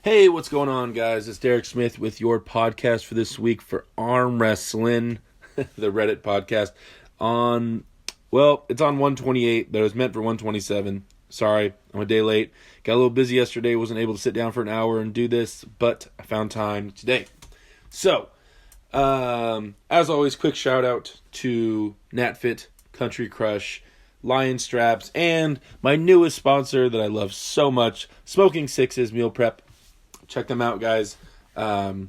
Hey, what's going on, guys? It's Derek Smith with your podcast for this week for Arm Wrestling, the Reddit podcast. It's on 128, but it was meant for 127. Sorry, I'm a day late. Got a little busy yesterday, wasn't able to sit down for an hour and do this, but I found time today. So, as always, quick shout out to NatFit, Country Crush, Lion Straps, and my newest sponsor that I love so much, Smoking Sixes Meal Prep. Check them out, guys. So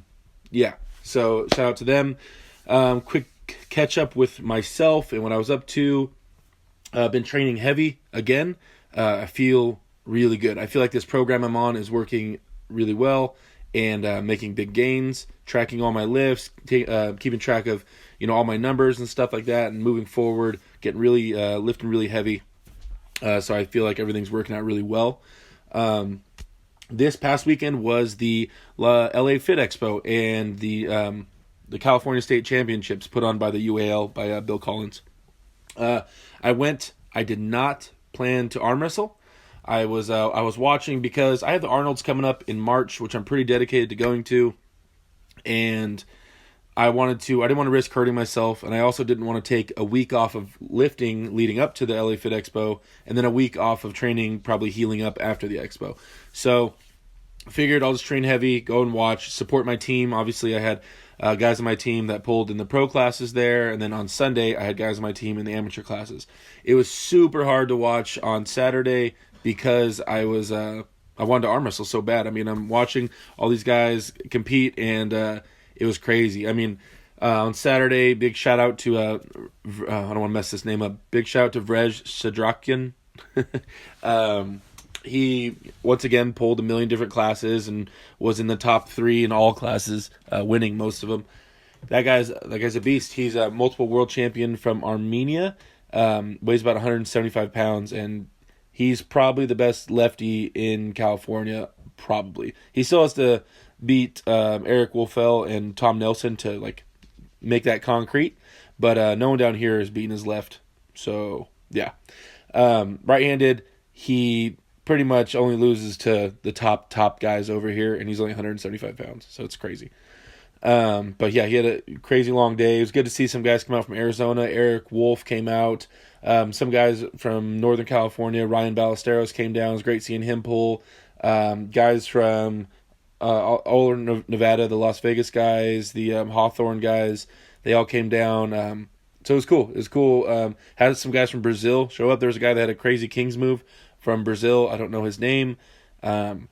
shout out to them. Quick catch up with myself and what I was up to. Been training heavy again. I feel really good. I feel like this program I'm on is working really well and making big gains, tracking all my lifts, keeping track of all my numbers and stuff like that, and moving forward, getting really lifting really heavy. So I feel like everything's working out really well. This past weekend was the LA Fit Expo and the California State Championships put on by the UAL by Bill Collins. I went. I did not plan to arm wrestle. I was watching because I have the Arnold's coming up in March, which I'm pretty dedicated to going to, and I didn't want to risk hurting myself, and I also didn't want to take a week off of lifting leading up to the LA Fit Expo, and then a week off of training, probably healing up after the expo. So I figured I'll just train heavy, go and watch, support my team. Obviously, I had guys on my team that pulled in the pro classes there, and then on Sunday, I had guys on my team in the amateur classes. It was super hard to watch on Saturday because I wanted to arm wrestle so bad. I mean, I'm watching all these guys compete, and it was crazy. I mean, on Saturday, big shout out to, I don't want to mess this name up, big shout out to Brzenk. He, once again, pulled a million different classes and was in the top 3 in all classes, winning most of them. That guy's a beast. He's a multiple world champion from Armenia, weighs about 175 pounds, and he's probably the best lefty in California, probably. He still has to beat Eric Wolfell and Tom Nelson to make that concrete, but no one down here is beating his left. So yeah, right-handed, he pretty much only loses to the top guys over here, and he's only 175 pounds, so it's crazy. But yeah, he had a crazy long day. It was good to see some guys come out from Arizona. Eric Wolf came out. Some guys from Northern California, Ryan Ballesteros, came down. It was great seeing him pull. Guys from all over Nevada, the Las Vegas guys, the Hawthorne guys, they all came down. So it was cool. It was cool. Had some guys from Brazil show up. There was a guy that had a crazy Kings move from Brazil. I don't know his name. The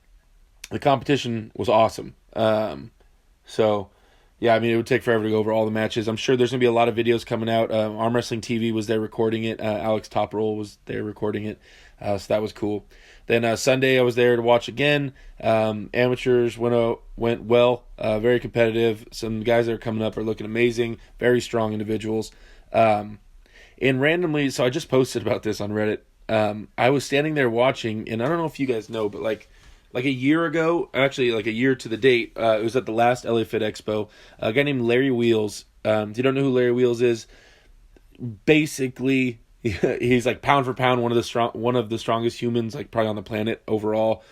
competition was awesome. So yeah, I mean, it would take forever to go over all the matches. I'm sure there's going to be a lot of videos coming out. Arm Wrestling TV was there recording it. Alex Toproll was there recording it. So that was cool. Then Sunday I was there to watch again. Amateurs went well, very competitive. Some guys that are coming up are looking amazing, very strong individuals. And randomly, so I just posted about this on Reddit. I was standing there watching, and I don't know if you guys know, but like a year ago, actually like a year to the date, it was at the last LA Fit Expo. A guy named Larry Wheels. If you don't know who Larry Wheels is, basically he's pound for pound one of the strongest humans probably on the planet overall.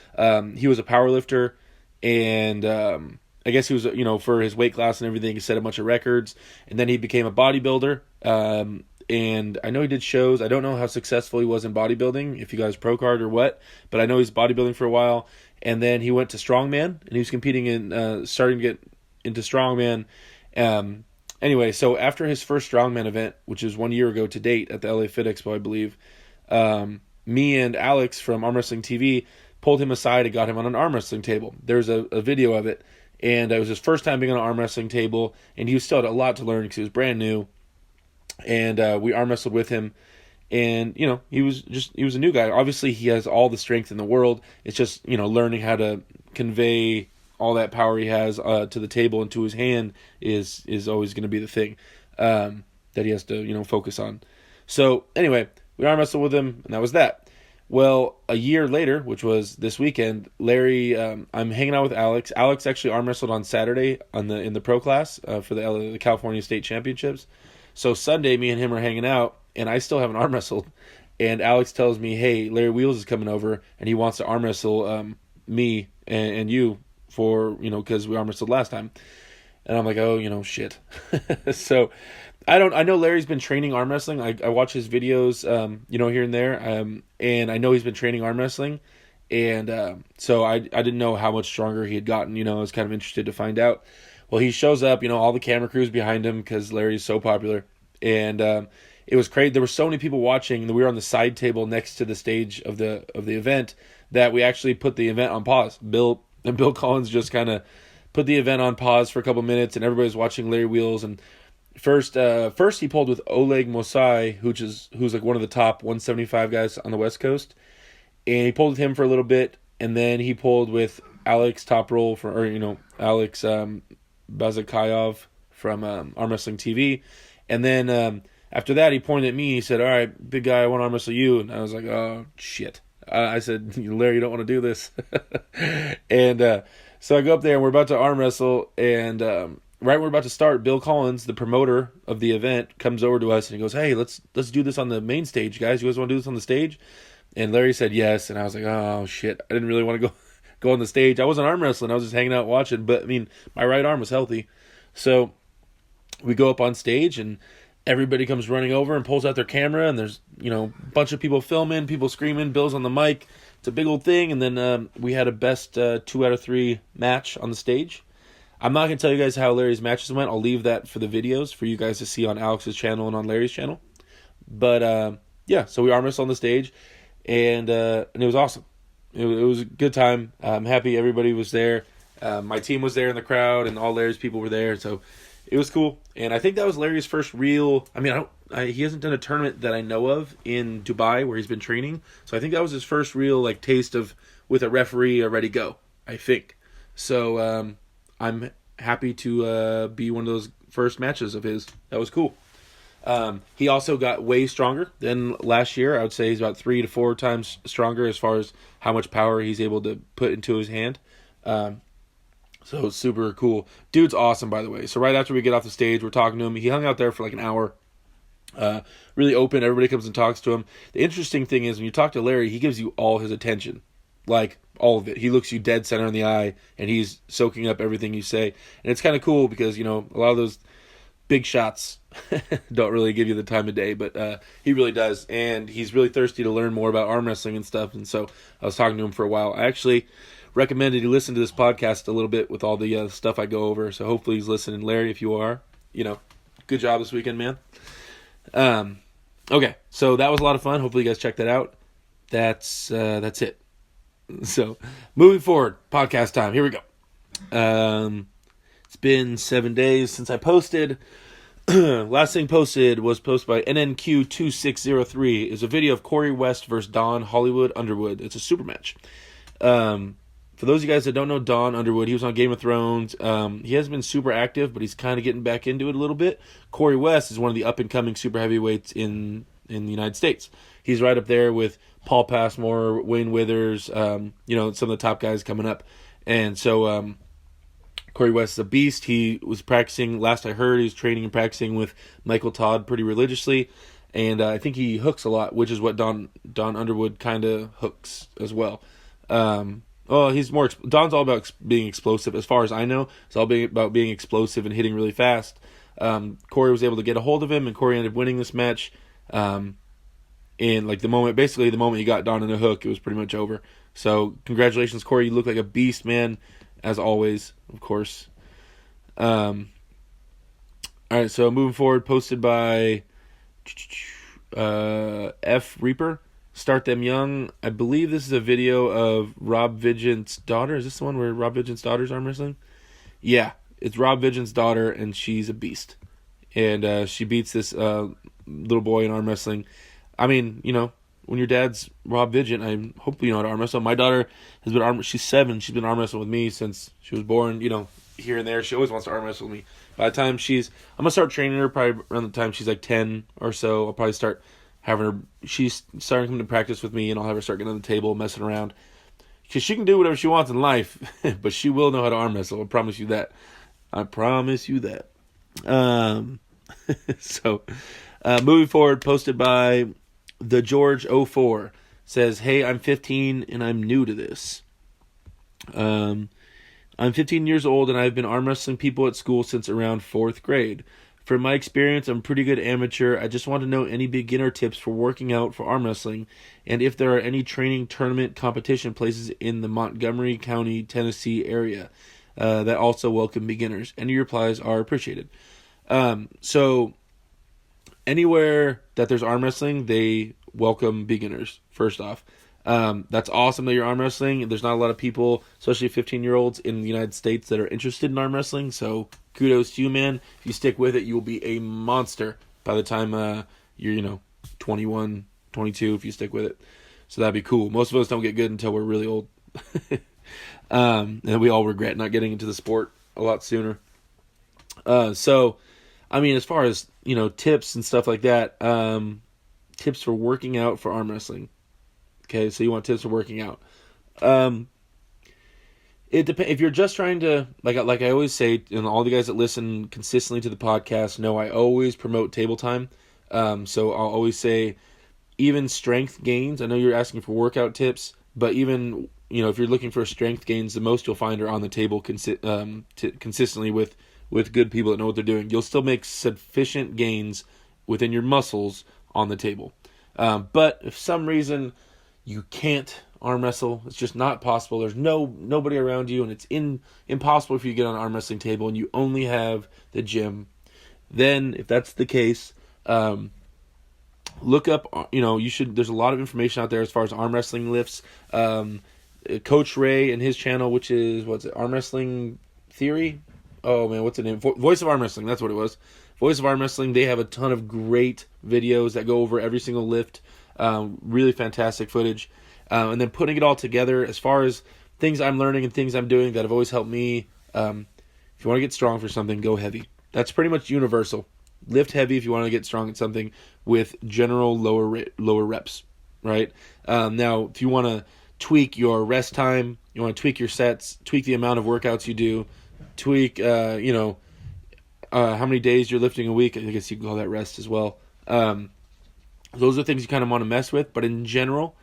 He was a power lifter, and I guess he was for his weight class and everything, he set a bunch of records, and then he became a bodybuilder. And I know he did shows. I don't know how successful he was in bodybuilding, if you guys pro card or what, but I know he's bodybuilding for a while. And then he went to strongman, and he was competing in starting to get into strongman. Anyway, so after his first strongman event, which is 1 year ago to date at the LA Fit Expo, I believe, me and Alex from Arm Wrestling TV pulled him aside and got him on an arm wrestling table. There's a video of it, and it was his first time being on an arm wrestling table, and he still had a lot to learn because he was brand new. And we arm wrestled with him, and he was a new guy. Obviously, he has all the strength in the world. It's just learning how to convey all that power he has to the table and to his hand is always going to be the thing that he has to focus on. So anyway, we arm wrestled with him, and that was that. Well, a year later, which was this weekend, Larry, I'm hanging out with Alex. Alex actually arm wrestled on Saturday in the pro class for the California State Championships. So Sunday, me and him are hanging out, and I still haven't arm wrestled. And Alex tells me, hey, Larry Wheels is coming over, and he wants to arm wrestle me and you for, because we arm wrestled last time. And I'm like, oh, shit. So I know Larry's been training arm wrestling. I watch his videos, here and there. And I know he's been training arm wrestling. And so I didn't know how much stronger he had gotten. I was kind of interested to find out. Well, he shows up, all the camera crews behind him because Larry's so popular. And it was crazy. There were so many people watching. We were on the side table next to the stage of the event that we actually put the event on pause. Bill Collins just kind of put the event on pause for a couple minutes, and everybody was watching Larry Wheels. And first he pulled with Oleg Mosai, who's like one of the top 175 guys on the West Coast, and he pulled with him for a little bit, and then he pulled with Alex Alex Bazakayov from Arm Wrestling TV, and then after that he pointed at me. He said, "All right, big guy, I want to arm wrestle you," and I was like, "Oh shit." I said, "Larry, you don't want to do this." And so I go up there and we're about to arm wrestle, and right when we're about to start, Bill Collins, the promoter of the event, comes over to us and he goes, "Hey, let's do this on the main stage, guys. You guys want to do this on the stage?" And Larry said yes, and I was like, "Oh shit, I didn't really want to go on the stage." I wasn't arm wrestling, I was just hanging out watching, but I mean, my right arm was healthy. So we go up on stage and everybody comes running over and pulls out their camera, and there's, a bunch of people filming, people screaming, Bill's on the mic. It's a big old thing. And then we had a best 2 out of 3 match on the stage. I'm not going to tell you guys how Larry's matches went. I'll leave that for the videos for you guys to see on Alex's channel and on Larry's channel. But yeah, so we arm wrestled on the stage, and it was awesome. It was a good time. I'm happy everybody was there. My team was there in the crowd, and all Larry's people were there, so it was cool. And I think that was Larry's first real... he hasn't done a tournament that I know of in Dubai where he's been training. So I think that was his first real taste of with a referee ready to go, I think. So I'm happy to be one of those first matches of his. That was cool. He also got way stronger than last year. I would say he's about 3 to 4 times stronger as far as how much power he's able to put into his hand. So super cool. Dude's awesome, by the way. So right after we get off the stage, we're talking to him. He hung out there for like an hour. Really open. Everybody comes and talks to him. The interesting thing is when you talk to Larry, he gives you all his attention. Like, all of it. He looks you dead center in the eye, and he's soaking up everything you say. And it's kind of cool because, a lot of those big shots don't really give you the time of day, but he really does. And he's really thirsty to learn more about arm wrestling and stuff. And so I was talking to him for a while. I actually recommended you listen to this podcast a little bit with all the stuff I go over. So hopefully he's listening. Larry, if you are, good job this weekend, man. Okay, so that was a lot of fun. Hopefully you guys check that out. That's it. So moving forward, podcast time. Here we go. It's been 7 days since I posted. Last thing posted was posted by NNQ2603. Is a video of Corey West versus Don Hollywood Underwood. It's a super match. For those of you guys that don't know Don Underwood, he was on Game of Thrones. He hasn't been super active, but he's kind of getting back into it a little bit. Corey West is one of the up-and-coming super heavyweights in the United States. He's right up there with Paul Passmore, Wayne Withers, some of the top guys coming up. And so Corey West is a beast. He was practicing, last I heard, he was training and practicing with Michael Todd pretty religiously. And I think he hooks a lot, which is what Don Underwood kind of hooks as well. Well, he's more... Don's all about being explosive. As far as I know, it's all about being explosive and hitting really fast. Corey was able to get a hold of him, and Corey ended up winning this match. And the moment you got Don in a hook, it was pretty much over. So congratulations, Corey. You look like a beast, man, as always, of course. All right, so moving forward, posted by F Reaper. Start Them Young. I believe this is a video of Rob Vigent's daughter. Is this the one where Rob Vigent's daughter's arm wrestling? Yeah, it's Rob Vigent's daughter, and she's a beast. And she beats this little boy in arm wrestling. I mean, when your dad's Rob Vigent, hopefully you know how to arm wrestle. My daughter has been she's 7. She's been arm wrestling with me since she was born, here and there. She always wants to arm wrestle with me. By the time I'm going to start training her probably around the time she's like 10 or so. I'll probably start having her, she's starting to come to practice with me, and I'll have her start getting on the table, messing around. Because she can do whatever she wants in life, but she will know how to arm wrestle. I promise you that. So, moving forward, posted by the George04, says, "Hey, I'm 15 and I'm new to this." I'm 15 years old and I've been arm wrestling people at school since around 4th grade. From my experience, I'm a pretty good amateur. I just want to know any beginner tips for working out for arm wrestling, and if there are any training tournament competition places in the Montgomery County, Tennessee area that also welcome beginners. Any replies are appreciated. So anywhere that there's arm wrestling, they welcome beginners, first off. That's awesome that you're arm wrestling. There's not a lot of people, especially 15-year-olds in the United States, that are interested in arm wrestling. So kudos to you, man. If you stick with it, you will be a monster by the time you're 21, 22, if you stick with it. So that'd be cool. Most of us don't get good until we're really old. And we all regret not getting into the sport a lot sooner. So, I mean, as far as, tips and stuff like that, tips for working out for arm wrestling. Okay, so you want tips for working out. It depends. If you're just trying to, like I always say, and all the guys that listen consistently to the podcast know I always promote table time. So I'll always say, even strength gains. I know you're asking for workout tips, but even if you're looking for strength gains, the most you'll find are on the table consistently with good people that know what they're doing. You'll still make sufficient gains within your muscles on the table. But if for some reason you can't arm wrestle, it's just not possible, there's nobody around you, and it's impossible for you to get on an arm wrestling table, and you only have the gym, then if that's the case, look up, there's a lot of information out there as far as arm wrestling lifts. Coach Ray and his channel, which is, Arm Wrestling Theory? Oh man, what's the name? Voice of Arm Wrestling, that's what it was. Voice of Arm Wrestling, they have a ton of great videos that go over every single lift. Really fantastic footage. And then putting it all together as far as things I'm learning and things I'm doing that have always helped me. If you want to get strong for something, go heavy. That's pretty much universal. Lift heavy if you want to get strong at something with general lower reps, right? Now, if you want to tweak your rest time, you want to tweak your sets, tweak the amount of workouts you do, tweak, how many days you're lifting a week. I guess you can call that rest as well. Those are things you kind of want to mess with. But in general,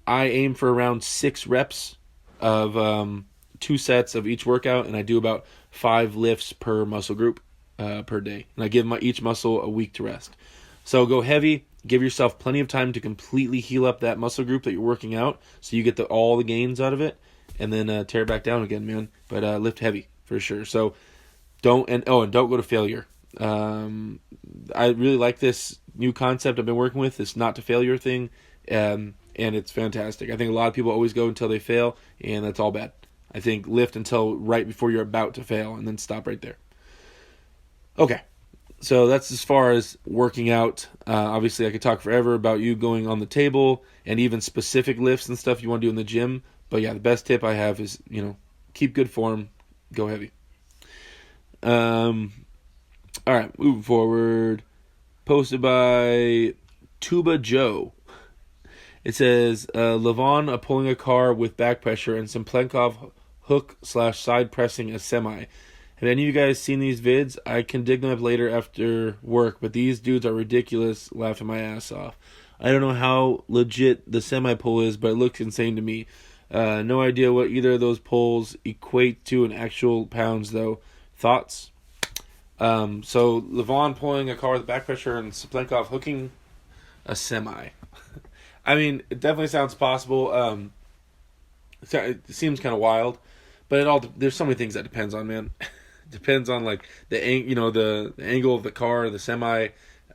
I aim for around 6 reps of 2 sets of each workout, and I do about 5 lifts per muscle group per day. And I give each muscle a week to rest. So go heavy. Give yourself plenty of time to completely heal up that muscle group that you're working out, so you get all the gains out of it, and then tear it back down again, man. But lift heavy for sure. So don't go to failure. I really like this new concept I've been working with, this not to failure thing, and it's fantastic. I think a lot of people always go until they fail, and that's all bad. I think lift until right before you're about to fail, and then stop right there. Okay, so that's as far as working out. Obviously, I could talk forever about you going on the table and even specific lifts and stuff you want to do in the gym. But yeah, the best tip I have is, keep good form, go heavy. All right, moving forward. Posted by Tuba Joe. It says, LaVon pulling a car with back pressure and some Plenkov hook/side pressing a semi. Have any of you guys seen these vids? I can dig them up later after work, but these dudes are ridiculous, laughing my ass off. I don't know how legit the semi pull is, but it looks insane to me. No idea what either of those pulls equate to in actual pounds, though. Thoughts? So LaVon pulling a car with back pressure and Plenkov hooking a semi. I mean, it definitely sounds possible. It seems kind of wild, but there's so many things that depends on, man. Depends on like the angle of the car, the semi.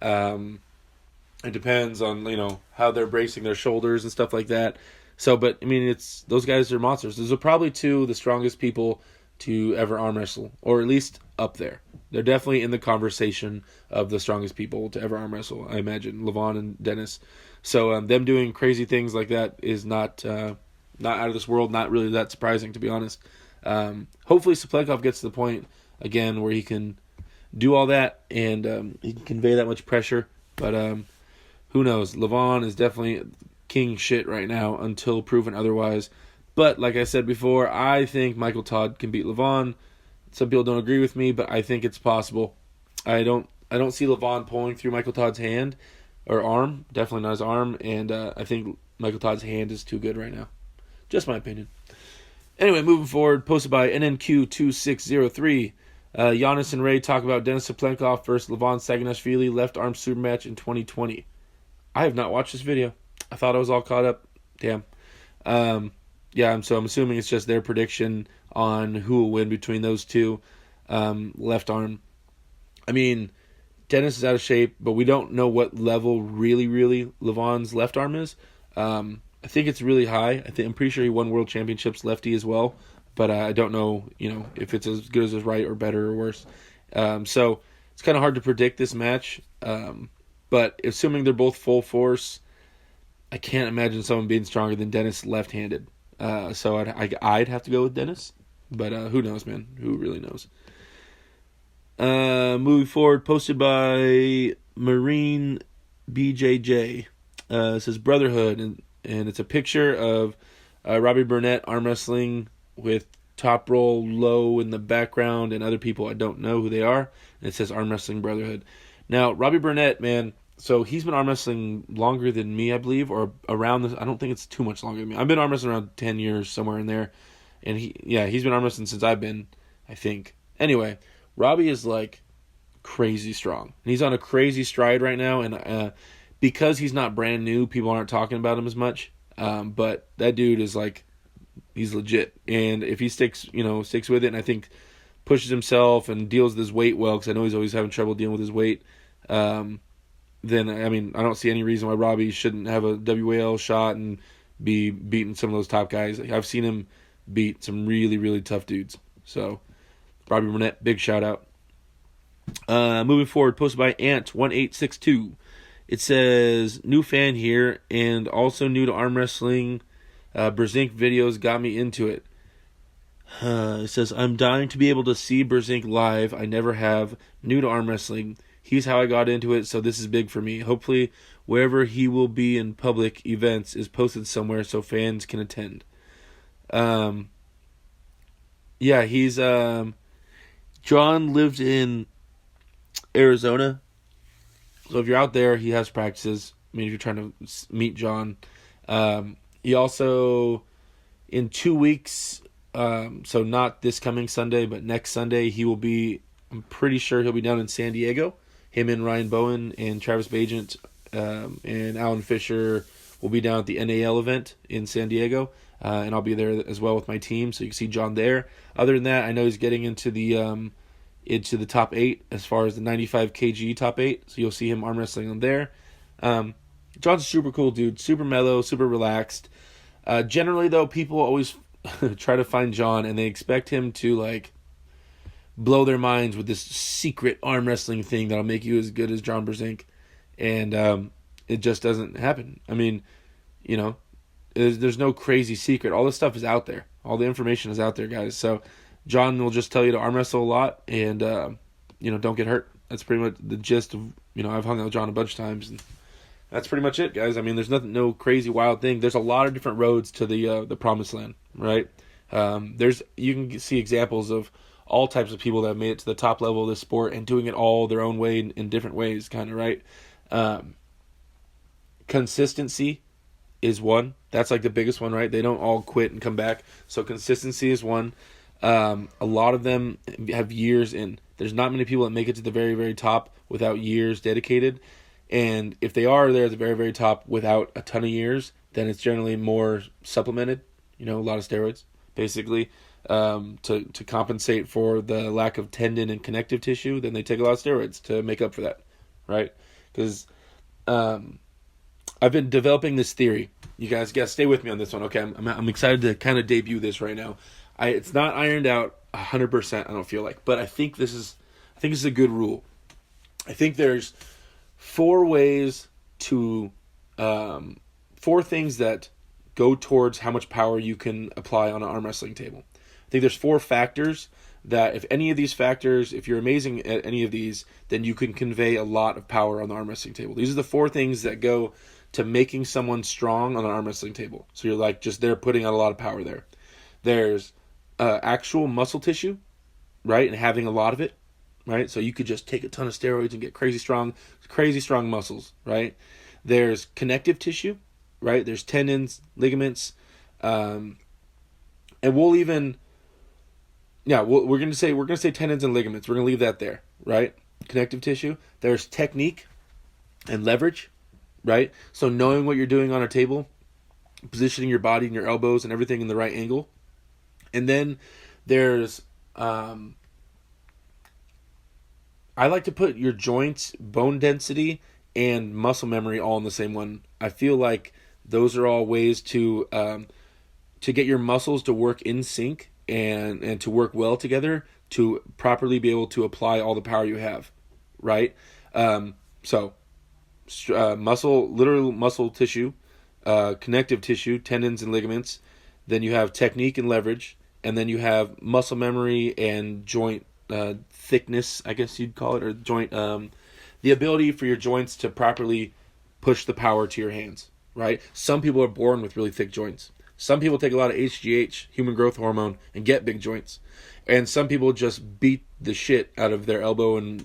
It depends on how they're bracing their shoulders and stuff like that. So, but I mean, those guys are monsters. Those are probably 2 of the strongest people to ever arm wrestle, or at least up there. They're definitely in the conversation of the strongest people to ever arm wrestle, I imagine, LaVon and Denis. So them doing crazy things like that is not out of this world, not really that surprising, to be honest. Hopefully Plenkov gets to the point, again, where he can do all that and he can convey that much pressure. But who knows? LaVon is definitely king shit right now until proven otherwise. But like I said before, I think Michael Todd can beat LaVon. Some people don't agree with me, but I think it's possible. I don't see LaVon pulling through Michael Todd's hand or arm. Definitely not his arm. And I think Michael Todd's hand is too good right now. Just my opinion. Anyway, moving forward, posted by NNQ2603. Giannis and Ray talk about Denis Plenkov versus LaVon Saganashvili left arm super match in 2020. I have not watched this video. I thought I was all caught up. Damn. Yeah, so I'm assuming it's just their prediction on who will win between those two. Left arm. I mean, Denis is out of shape, but we don't know what level really LaVon's left arm is. I think it's really high. I'm pretty sure he won world championships lefty as well, but I don't know, if it's as good as his right or better or worse. So it's kind of hard to predict this match. But assuming they're both full force, I can't imagine someone being stronger than Denis left-handed. So I'd have to go with Denis, but who knows, man? Who really knows? Moving forward, posted by Marine BJJ. It says Brotherhood, and it's a picture of Robbie Burnett arm wrestling with Top Roll Low in the background and other people. I don't know who they are. And it says Arm Wrestling Brotherhood. Now, Robbie Burnett, man, so he's been arm wrestling longer than me, I believe, or around this. I don't think it's too much longer than me. I've been arm wrestling around 10 years, somewhere in there. And he's been arm wrestling since I've been, I think. Anyway, Robbie is like crazy strong. And he's on a crazy stride right now, and because he's not brand new, people aren't talking about him as much. But that dude is like, he's legit. And if he sticks with it, and I think pushes himself and deals with his weight well, because I know he's always having trouble dealing with his weight, then, I mean, I don't see any reason why Robbie shouldn't have a WAL shot and be beating some of those top guys. I've seen him beat some really tough dudes. So, Robbie Burnett, big shout out. Moving forward, posted by Ant1862. It says, new fan here and also new to arm wrestling. Brzenk videos got me into it. It says, I'm dying to be able to see Brzenk live. I never have. New to arm wrestling. He's how I got into it, so this is big for me. Hopefully, wherever he will be in public events is posted somewhere so fans can attend. Yeah, he's... John lived in Arizona. So if you're out there, he has practices. I mean, if you're trying to meet John. He also, in 2 weeks, so not this coming Sunday, but next Sunday, I'm pretty sure he'll be down in San Diego. Him and Ryan Bowen and Travis Bajent and Alan Fisher will be down at the NAL event in San Diego. And I'll be there as well with my team, so you can see John there. Other than that, I know he's getting into the top 8 as far as the 95 kg top 8. So you'll see him arm wrestling on there. John's a super cool dude, super mellow, super relaxed. Generally, though, people always try to find John and they expect him to like blow their minds with this secret arm wrestling thing that'll make you as good as John Brzenk. And it just doesn't happen. I mean, there's no crazy secret. All this stuff is out there. All the information is out there, guys. So John will just tell you to arm wrestle a lot and, don't get hurt. That's pretty much the gist of, I've hung out with John a bunch of times. And that's pretty much it, guys. I mean, there's no crazy wild thing. There's a lot of different roads to the promised land, right? You can see examples of all types of people that have made it to the top level of this sport and doing it all their own way in different ways, kind of, right? Consistency is one. That's like the biggest one, right? They don't all quit and come back. So consistency is one. A lot of them have years in. There's not many people that make it to the very, very top without years dedicated. And if they are there at the very, very top without a ton of years, then it's generally more supplemented, a lot of steroids, basically, to compensate for the lack of tendon and connective tissue. Then they take a lot of steroids to make up for that, right? Because I've been developing this theory. You guys got to stay with me on this one, okay? I'm excited to kind of debut this right now. It's not ironed out 100%, I don't feel like, but I think this is a good rule. I think there's 4 ways to 4 things that go towards how much power you can apply on an arm wrestling table. I think there's 4 factors that if any of these factors, if you're amazing at any of these, then you can convey a lot of power on the arm wrestling table. These are the 4 things that go to making someone strong on an arm wrestling table. So you're like just there putting out a lot of power there. There's actual muscle tissue, right? And having a lot of it, right? So you could just take a ton of steroids and get crazy strong muscles, right? There's connective tissue, right? There's tendons, ligaments, And we'll even, yeah, we're gonna say tendons and ligaments. We're gonna leave that there, right? Connective tissue. There's technique and leverage, right? So knowing what you're doing on a table, positioning your body and your elbows and everything in the right angle. And then there's, I like to put your joints, bone density, and muscle memory all in the same one. I feel like those are all ways to get your muscles to work in sync and to work well together to properly be able to apply all the power you have, right? Literal muscle tissue, connective tissue, tendons and ligaments. Then you have technique and leverage, and then you have muscle memory and joint thickness, I guess you'd call it, or joint, the ability for your joints to properly push the power to your hands, right? Some people are born with really thick joints. Some people take a lot of HGH, human growth hormone, and get big joints. And some people just beat the shit out of their elbow and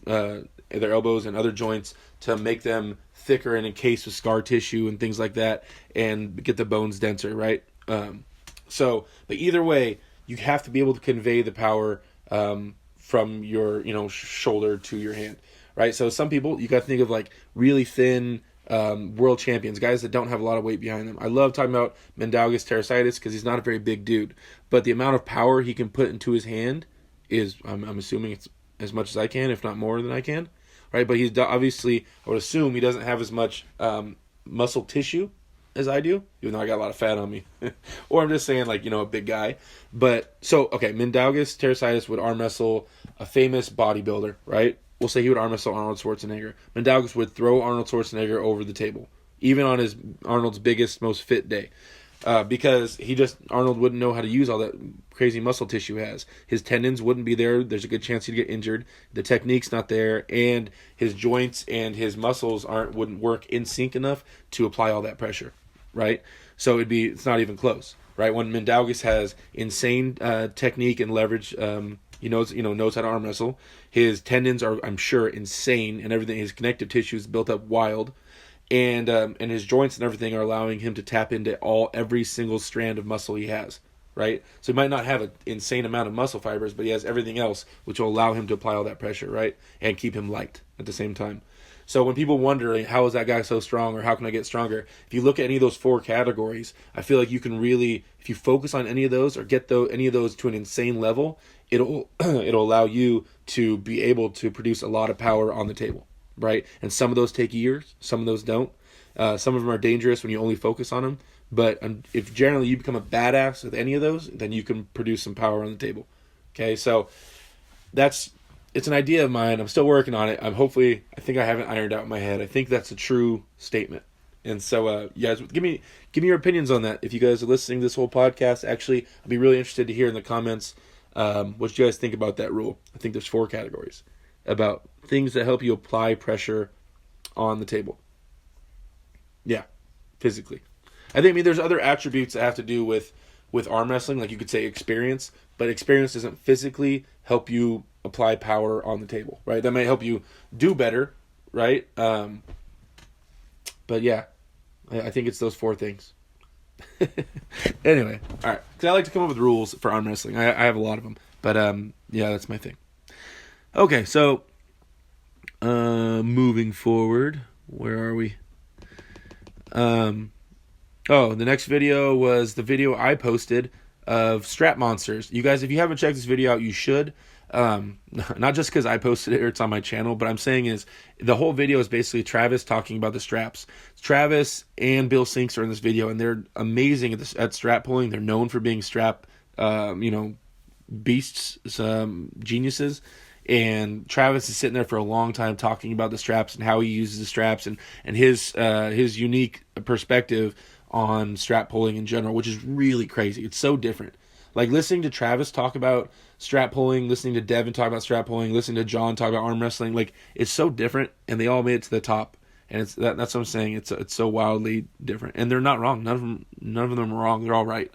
their elbows and other joints to make them thicker and encased with scar tissue and things like that, and get the bones denser, right? But either way, you have to be able to convey the power from your shoulder to your hand, right? So some people, you got to think of like really thin world champions, guys that don't have a lot of weight behind them. I love talking about Mindaugas Teresitis because he's not a very big dude, but the amount of power he can put into his hand is, I'm assuming it's as much as I can, if not more than I can, right? But he's obviously, I would assume he doesn't have as much muscle tissue as I do, even though I got a lot of fat on me. Or I'm just saying, like, a big guy. But, Mindaugas Teresitis would arm wrestle a famous bodybuilder, right? We'll say he would arm wrestle Arnold Schwarzenegger. Mindaugas would throw Arnold Schwarzenegger over the table, even on Arnold's biggest, most fit day. Because Arnold wouldn't know how to use all that crazy muscle tissue he has. His tendons wouldn't be there. There's a good chance he'd get injured. The technique's not there, and his joints and his muscles wouldn't work in sync enough to apply all that pressure, right? So it's not even close, right? When Mindaugas has insane technique and leverage, he knows how to arm wrestle. His tendons are, I'm sure, insane, and everything. His connective tissue is built up wild. And his joints and everything are allowing him to tap into every single strand of muscle he has, right? So he might not have an insane amount of muscle fibers, but he has everything else, which will allow him to apply all that pressure, right? And keep him light at the same time. So when people wonder, how is that guy so strong, or how can I get stronger? If you look at any of those 4 categories, I feel like you can really, if you focus on any of those or get any of those to an insane level, it'll allow you to be able to produce a lot of power on the table. Right? And some of those take years, some of those don't. Some of them are dangerous when you only focus on them. But if generally you become a badass with any of those, then you can produce some power on the table. Okay, so it's an idea of mine. I'm still working on it. I think I haven't ironed out in my head. I think that's a true statement. And so, guys, give me your opinions on that. If you guys are listening to this whole podcast, actually, I'd be really interested to hear in the comments what you guys think about that rule. I think there's 4 categories about things that help you apply pressure on the table. Yeah, physically. I think there's other attributes that have to do with arm wrestling, like you could say experience, but experience doesn't physically help you apply power on the table, right? That might help you do better, right? But yeah, I think it's those 4 things. Anyway, all right. Because I like to come up with rules for arm wrestling. I have a lot of them, but yeah, that's my thing. Okay, so moving forward, where are we? The next video was the video I posted of strap monsters. You guys, if you haven't checked this video out, you should. Not just because I posted it or it's on my channel, but I'm saying is the whole video is basically Travis talking about the straps. Travis and Bill Sinks are in this video, and they're amazing at strap pulling. They're known for being strap, beasts, geniuses. And Travis is sitting there for a long time talking about the straps and how he uses the straps and his unique perspective on strap pulling in general, which is really crazy. It's so different. Like listening to Travis talk about strap pulling, listening to Devin talk about strap pulling, listening to John talk about arm wrestling, like it's so different, and they all made it to the top. And that's what I'm saying. It's so wildly different, and they're not wrong. None of them are wrong. They're all right.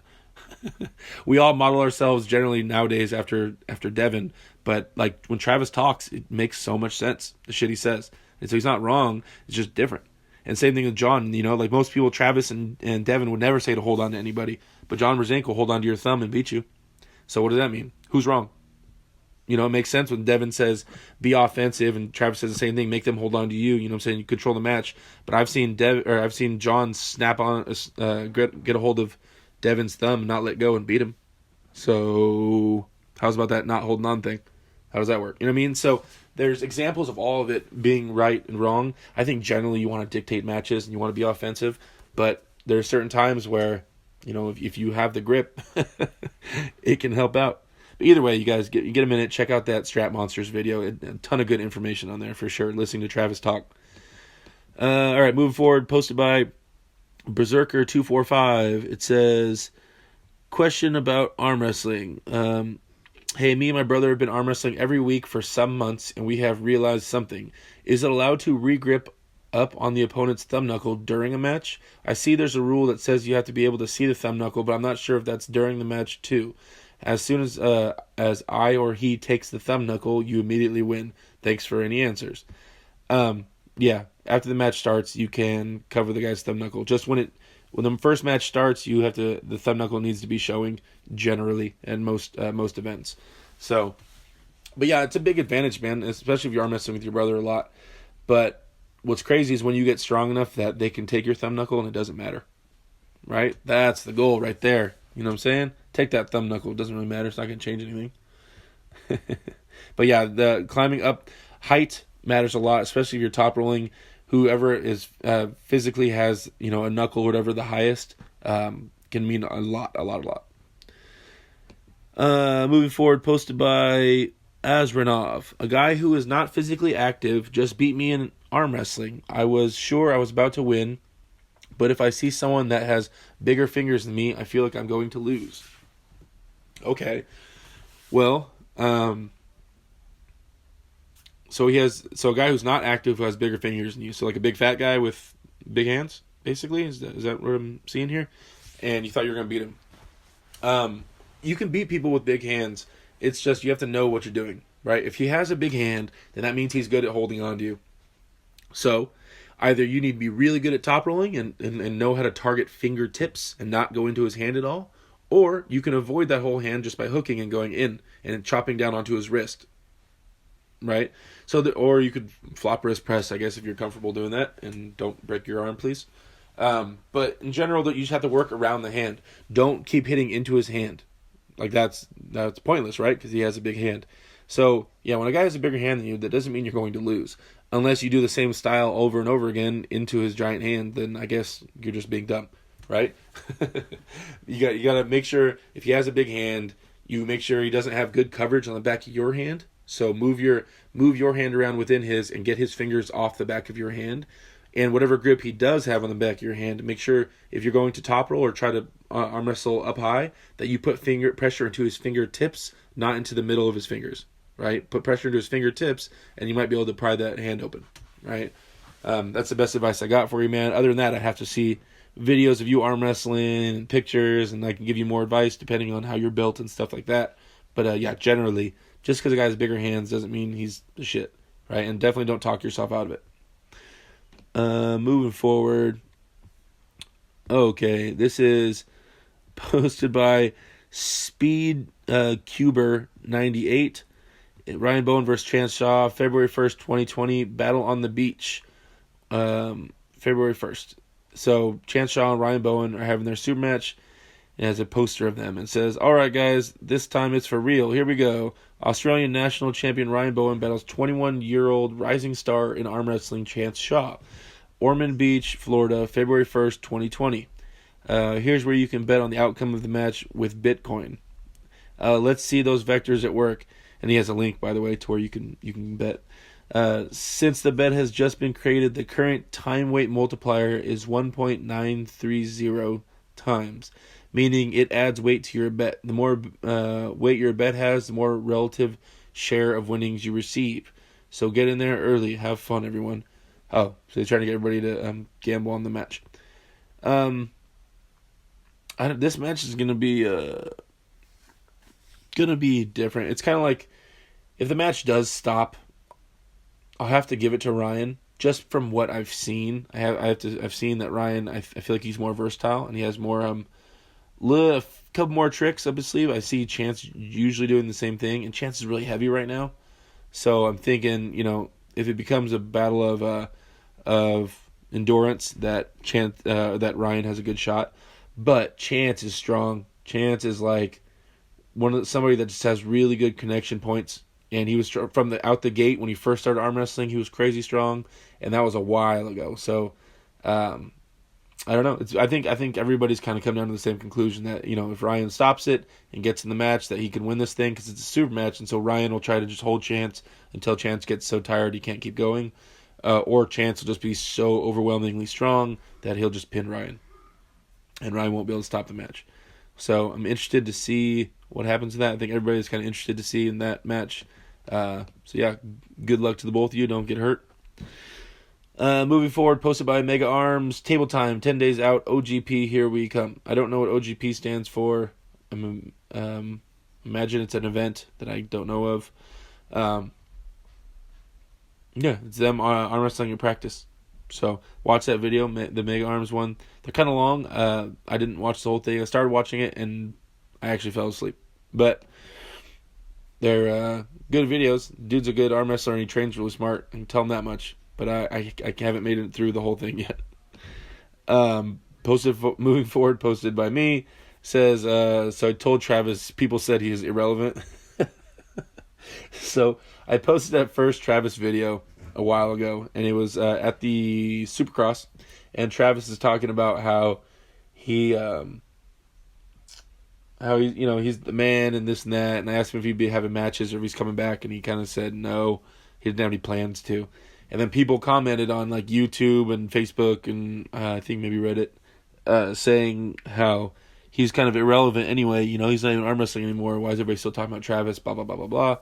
We all model ourselves generally nowadays after Devin, but like when Travis talks, it makes so much sense, the shit he says. And so he's not wrong, it's just different. And same thing with John. Like most people, Travis and Devin would never say to hold on to anybody, but John Brzenk will hold on to your thumb and beat you. So what does that mean? Who's wrong? It makes sense when Devin says be offensive and Travis says the same thing. Make them hold on to you. You know what I'm saying? You control the match. But I've seen John snap on, get a hold of Devin's thumb and not let go and beat him. So how's about that not holding on thing? How does that work? You know what I mean? So there's examples of all of it being right and wrong. I think generally you want to dictate matches and you want to be offensive, but there are certain times where, if you have the grip, it can help out. But either way, you guys get a minute, check out that Strap Monsters video. A ton of good information on there for sure. Listening to Travis talk. All right, moving forward. Posted by Berserker245. It says, question about arm wrestling. Hey, me and my brother have been arm wrestling every week for some months, and we have realized something. Is it allowed to re-grip up on the opponent's thumb knuckle during a match? I see there's a rule that says you have to be able to see the thumb knuckle, but I'm not sure if that's during the match too. As soon as I or he takes the thumb knuckle, you immediately win. Thanks for any answers. Yeah, after the match starts, you can cover the guy's thumb knuckle. Just when the first match starts, the thumb knuckle needs to be showing generally in most events. So, but yeah, it's a big advantage, man, especially if you're arm wrestling with your brother a lot. But what's crazy is when you get strong enough that they can take your thumb knuckle and it doesn't matter, right? That's the goal right there. You know what I'm saying? Take that thumb knuckle. It doesn't really matter. It's not going to change anything. But yeah, the climbing up height matters a lot, especially if you're top rolling. Whoever is physically has a knuckle or whatever the highest can mean a lot. Moving forward, posted by Azranov. A guy who is not physically active just beat me in arm wrestling. I was sure I was about to win, but if I see someone that has bigger fingers than me, I feel like I'm going to lose. Okay. Well, so a guy who's not active who has bigger fingers than you. So like a big fat guy with big hands, basically. Is that what I'm seeing here? And you thought you were going to beat him. You can beat people with big hands. It's just you have to know what you're doing, right? If he has a big hand, then that means he's good at holding on to you. So either you need to be really good at top rolling and know how to target fingertips and not go into his hand at all, or you can avoid that whole hand just by hooking and going in and chopping down onto his wrist, right? Or you could flop wrist press, I guess, if you're comfortable doing that, and don't break your arm, please. But in general, you just have to work around the hand. Don't keep hitting into his hand. Like that's pointless, right? Because he has a big hand. So yeah, when a guy has a bigger hand than you, that doesn't mean you're going to lose. Unless you do the same style over and over again into his giant hand, then I guess you're just being dumb, right? You got to make sure if he has a big hand, you make sure he doesn't have good coverage on the back of your hand. So move your hand around within his and get his fingers off the back of your hand. And whatever grip he does have on the back of your hand, make sure if you're going to top roll or try to arm wrestle up high, that you put finger pressure into his fingertips, not into the middle of his fingers, right? Put pressure into his fingertips, and you might be able to pry that hand open, right? That's the best advice I got for you, man. Other than that, I have to see videos of you arm wrestling and pictures, and I can give you more advice depending on how you're built and stuff like that. But yeah, generally, just because a guy has bigger hands doesn't mean he's the shit, right? And definitely don't talk yourself out of it. Moving forward. Okay, this is posted by Speed Cuber 98. Ryan Bowen versus Chance Shaw, February 1st, 2020. Battle on the Beach, February 1st. So Chance Shaw and Ryan Bowen are having their super match. It has a poster of them. It says, all right, guys, this time it's for real. Here we go. Australian national champion Ryan Bowen battles 21-year-old rising star in arm wrestling Chance Shaw. Ormond Beach, Florida, February 1st, 2020. Here's where you can bet on the outcome of the match with Bitcoin. Let's see those vectors at work. And he has a link, by the way, to where you can bet. Since the bet has just been created, the current time weight multiplier is 1.930 times, meaning it adds weight to your bet. The more weight your bet has, the more relative share of winnings you receive. So get in there early. Have fun, everyone. Oh, so they're trying to get everybody to gamble on the match. This match is gonna be different. It's kind of like if the match does stop, I'll have to give it to Ryan just from what I've seen, I've seen that Ryan. I feel like he's more versatile and he has more a couple more tricks up his sleeve. I see Chance usually doing the same thing, and Chance is really heavy right now. So I'm thinking, if it becomes a battle of endurance, that that Ryan has a good shot. But Chance is strong. Chance is like somebody that just has really good connection points. And he was from out the gate when he first started arm wrestling. He was crazy strong, and that was a while ago. So, I don't know. I think everybody's kind of come down to the same conclusion that if Ryan stops it and gets in the match, that he can win this thing because it's a super match. And so Ryan will try to just hold Chance until Chance gets so tired he can't keep going, or Chance will just be so overwhelmingly strong that he'll just pin Ryan, and Ryan won't be able to stop the match. So I'm interested to see what happens to that. I think everybody's kind of interested to see in that match. So yeah, good luck to the both of you. Don't get hurt. Moving forward, posted by Mega Arms. Table time, 10 days out. OGP, here we come. I don't know what OGP stands for. Imagine it's an event that I don't know of. Yeah, it's them arm wrestling in practice. So watch that video, the Mega Arms one. They're kind of long. I didn't watch the whole thing. I started watching it and I actually fell asleep. But they're good videos. Dude's a good arm wrestler and he trains really smart. I can tell him that much. But I haven't made it through the whole thing yet. Moving forward, posted by me. Says, so I told Travis, people said he is irrelevant. So I posted that first Travis video a while ago. And it was at the Supercross. And Travis is talking about how he's the man and this and that. And I asked him if he'd be having matches or if he's coming back. And he kind of said no, he didn't have any plans to. And then people commented on like YouTube and Facebook and I think maybe Reddit saying how he's kind of irrelevant anyway. He's not even arm wrestling anymore. Why is everybody still talking about Travis? Blah, blah, blah, blah, blah.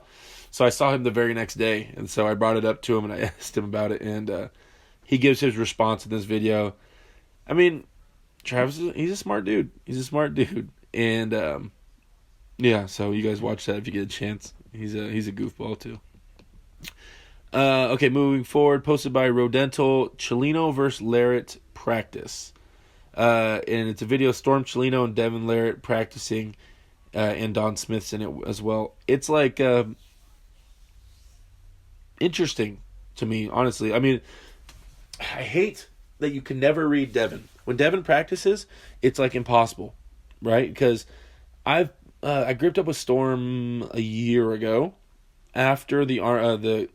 So I saw him the very next day. And so I brought it up to him and I asked him about it. And he gives his response in this video. I mean, Travis, he's a smart dude. And yeah, so you guys watch that if you get a chance. He's a goofball too. Okay, moving forward, posted by Rodental, Ciolino versus Larrett practice. And it's a video of Storm Ciolino and Devin Larrett practicing, and Don Smith's in it as well. It's like interesting to me, honestly. I mean, I hate that you can never read Devin. When Devin practices, it's like impossible, right? Because I gripped up with Storm a year ago after the Arnolds,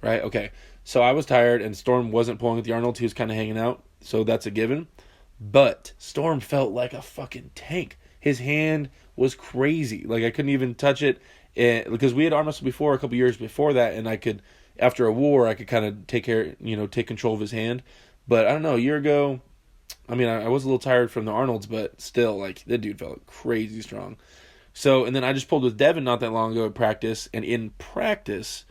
right? Okay, so I was tired and Storm wasn't pulling with the Arnolds. He was kind of hanging out, so that's a given. But Storm felt like a fucking tank. His hand was crazy. Like I couldn't even touch it because we had arm wrestled before a couple years before that, and I could, after a war, I could kind of take control of his hand. But I don't know, a year ago, I mean, I was a little tired from the Arnolds, but still, like, that dude felt crazy strong. So, and then I just pulled with Devin not that long ago at practice, and in practice,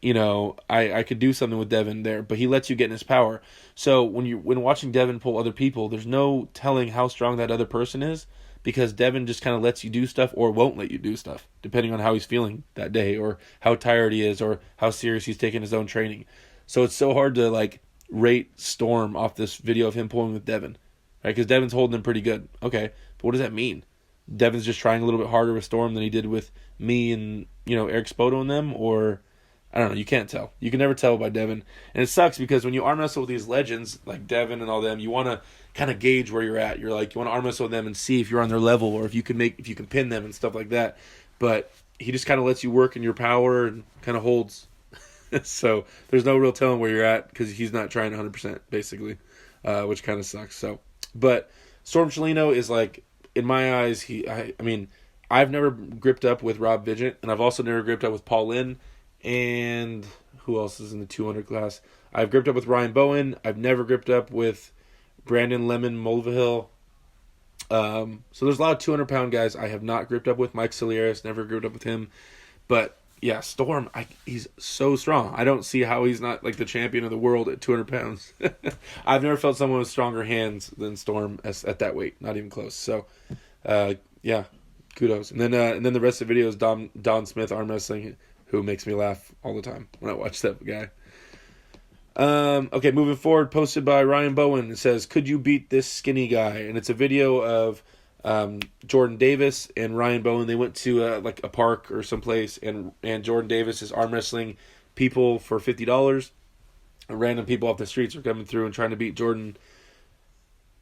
I could do something with Devin there, but he lets you get in his power. So when watching Devin pull other people, there's no telling how strong that other person is, because Devin just kind of lets you do stuff or won't let you do stuff, depending on how he's feeling that day, or how tired he is, or how serious he's taking his own training. So it's so hard to, like, rate Storm off this video of him pulling with Devin, right? Because Devin's holding him pretty good. Okay, but what does that mean? Devin's just trying a little bit harder with Storm than he did with me and, Eric Spoto and them, or I don't know. You can't tell. You can never tell by Devin. And it sucks because when you arm wrestle with these legends like Devin and all them, you want to kind of gauge where you're at. You're like, you want to arm wrestle with them and see if you're on their level or if you can pin them and stuff like that. But he just kind of lets you work in your power and kind of holds. So there's no real telling where you're at because he's not trying 100% basically, which kind of sucks. So, but Storm Ciolino is like, in my eyes, I mean, I've never gripped up with Rob Vigent, and I've also never gripped up with Paul Lynn, and who else is in the 200 class? I've gripped up with Ryan Bowen. I've never gripped up with Brandon Lemon Mulvihill. So there's a lot of 200-pound guys I have not gripped up with. Mike Saliers, never gripped up with him. But yeah, Storm, he's so strong. I don't see how he's not like the champion of the world at 200 pounds. I've never felt someone with stronger hands than Storm at that weight. Not even close. So, yeah, kudos. And then the rest of the video is Don Smith arm wrestling, who makes me laugh all the time when I watch that guy. Okay, moving forward, posted by Ryan Bowen. It says, "Could you beat this skinny guy?" And it's a video of Jordan Davis and Ryan Bowen. They went to like a park or someplace, and Jordan Davis is arm wrestling people for $50. Random people off the streets are coming through and trying to beat Jordan.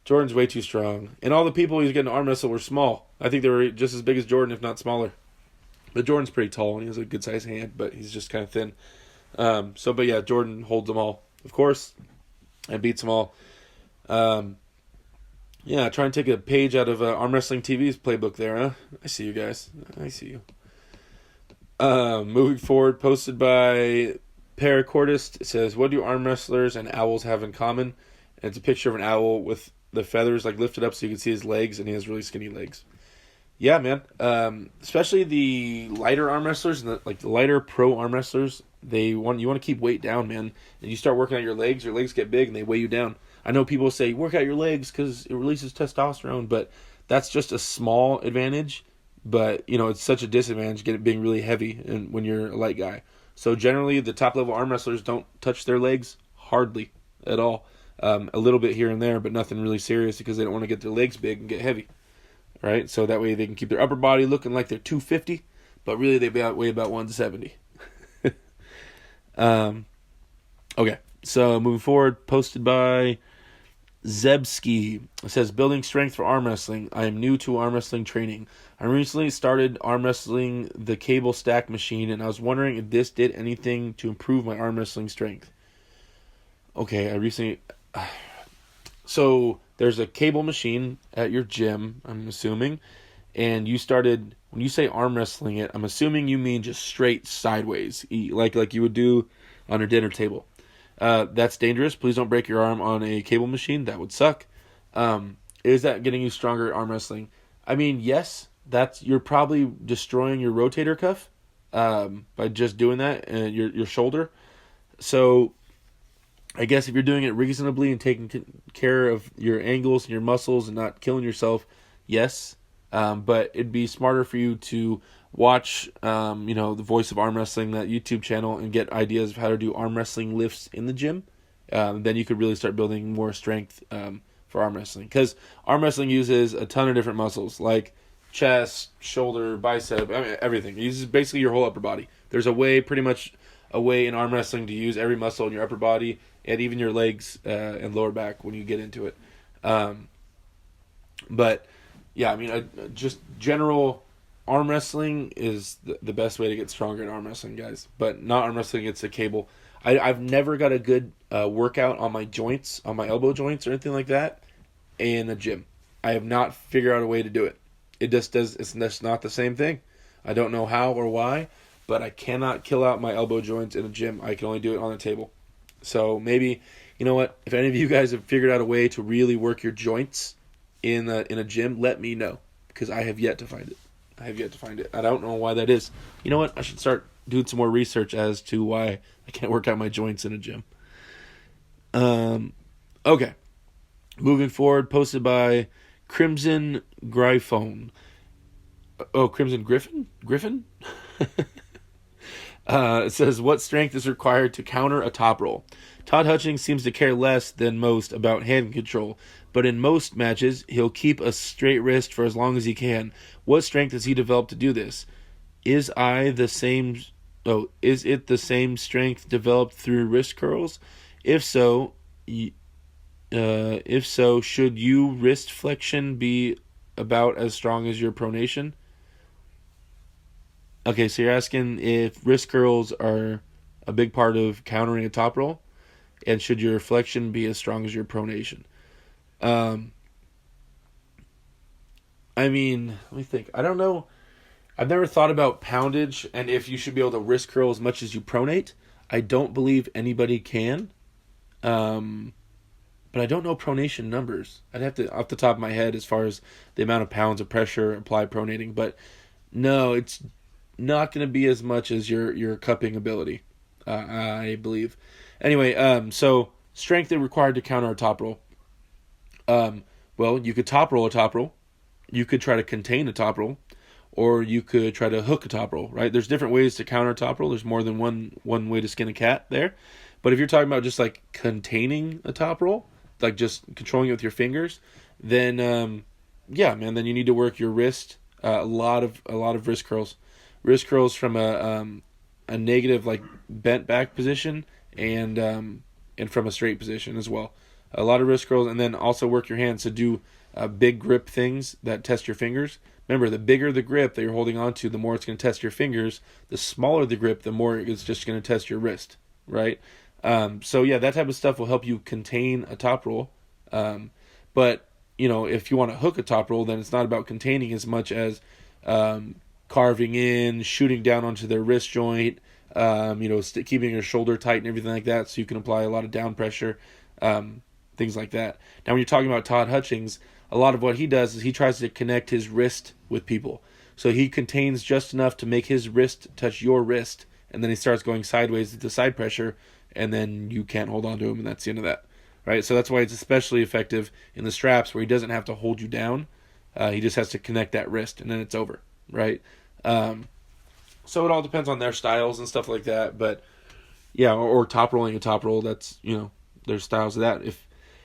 Jordan's way too strong, and all the people he's getting to arm wrestle were small. I think they were just as big as Jordan, if not smaller. But Jordan's pretty tall, and he has a good sized hand, but he's just kind of thin. But yeah, Jordan holds them all, of course, and beats them all. Yeah, try and take a page out of Arm Wrestling TV's playbook there, huh? I see you guys. I see you. Moving forward, posted by Paracordist. It says, "What do arm wrestlers and owls have in common?" And it's a picture of an owl with the feathers like lifted up so you can see his legs, and he has really skinny legs. Yeah, man. Especially the lighter arm wrestlers and the lighter pro arm wrestlers. You want to keep weight down, man. And you start working out your legs get big and they weigh you down. I know people say work out your legs because it releases testosterone, but that's just a small advantage. But it's such a disadvantage being really heavy and when you're a light guy. So generally, the top level arm wrestlers don't touch their legs hardly at all. A little bit here and there, but nothing really serious because they don't want to get their legs big and get heavy. Right? So that way they can keep their upper body looking like they're 250, but really they weigh about 170. Okay, so moving forward, posted by Zebski. It says, "Building strength for arm wrestling. I am new to arm wrestling training. I recently started arm wrestling the cable stack machine, and I was wondering if this did anything to improve my arm wrestling strength." Okay, I recently... So there's a cable machine at your gym, I'm assuming, and when you say arm wrestling it, I'm assuming you mean just straight sideways, like you would do on a dinner table. That's dangerous. Please don't break your arm on a cable machine. That would suck. Is that getting you stronger at arm wrestling? I mean, yes, you're probably destroying your rotator cuff by just doing that, and your shoulder. So I guess if you're doing it reasonably and taking care of your angles and your muscles and not killing yourself, yes. But it'd be smarter for you to watch, the Voice of Arm Wrestling, that YouTube channel, and get ideas of how to do arm wrestling lifts in the gym. Then you could really start building more strength for arm wrestling. Because arm wrestling uses a ton of different muscles, like chest, shoulder, bicep, everything. It uses basically your whole upper body. There's pretty much a way in arm wrestling to use every muscle in your upper body and even your legs and lower back when you get into it. But yeah, I mean, just general arm wrestling is the best way to get stronger at arm wrestling, guys. But not arm wrestling, it's a cable. I've never got a good workout on my joints, on my elbow joints or anything like that in the gym. I have not figured out a way to do it. It's just not the same thing. I don't know how or why, but I cannot kill out my elbow joints in a gym. I can only do it on the table. So maybe, you know what, if any of you guys have figured out a way to really work your joints in a gym, let me know, because I have yet to find it. I don't know why that is. You know what? I should start doing some more research as to why I can't work out my joints in a gym. Okay. Moving forward, posted by Crimson Gryphone. Oh, Crimson Griffin? It says, "What strength is required to counter a top roll? Todd Hutchings seems to care less than most about hand control, but in most matches, he'll keep a straight wrist for as long as he can. What strength has he developed to do this? Is it the same strength developed through wrist curls? If so, should you wrist flexion be about as strong as your pronation?" Okay, so you're asking if wrist curls are a big part of countering a top roll, and should your flexion be as strong as your pronation? I mean, let me think. I don't know. I've never thought about poundage and if you should be able to wrist curl as much as you pronate. I don't believe anybody can. But I don't know pronation numbers. I'd have to, off the top of my head, as far as the amount of pounds of pressure applied pronating. But no, it's not going to be as much as your cupping ability, I believe. Anyway, so strength is required to counter a top roll. Well, you could top roll a top roll. You could try to contain a top roll. Or you could try to hook a top roll, right? There's different ways to counter a top roll. There's more than one way to skin a cat there. But if you're talking about just like containing a top roll, like just controlling it with your fingers, then yeah, man, then you need to work your wrist. A lot of wrist curls from a negative like bent back position and from a straight position as well. A lot of wrist curls, and then also work your hands to do big grip things that test your fingers. Remember, the bigger the grip that you're holding on to, the more it's going to test your fingers. The smaller the grip, the more it's just going to test your wrist, right? So yeah, that type of stuff will help you contain a top roll. But if you want to hook a top roll, then it's not about containing as much as carving in, shooting down onto their wrist joint, keeping your shoulder tight and everything like that, so you can apply a lot of down pressure, things like that. Now, when you're talking about Todd Hutchings, a lot of what he does is he tries to connect his wrist with people. So he contains just enough to make his wrist touch your wrist, and then he starts going sideways with the side pressure, and then you can't hold on to him, and that's the end of that. Right? So that's why it's especially effective in the straps where he doesn't have to hold you down. He just has to connect that wrist, and then it's over. Right? So it all depends on their styles and stuff like that. But yeah, or top rolling a top roll, that's, there's styles of that.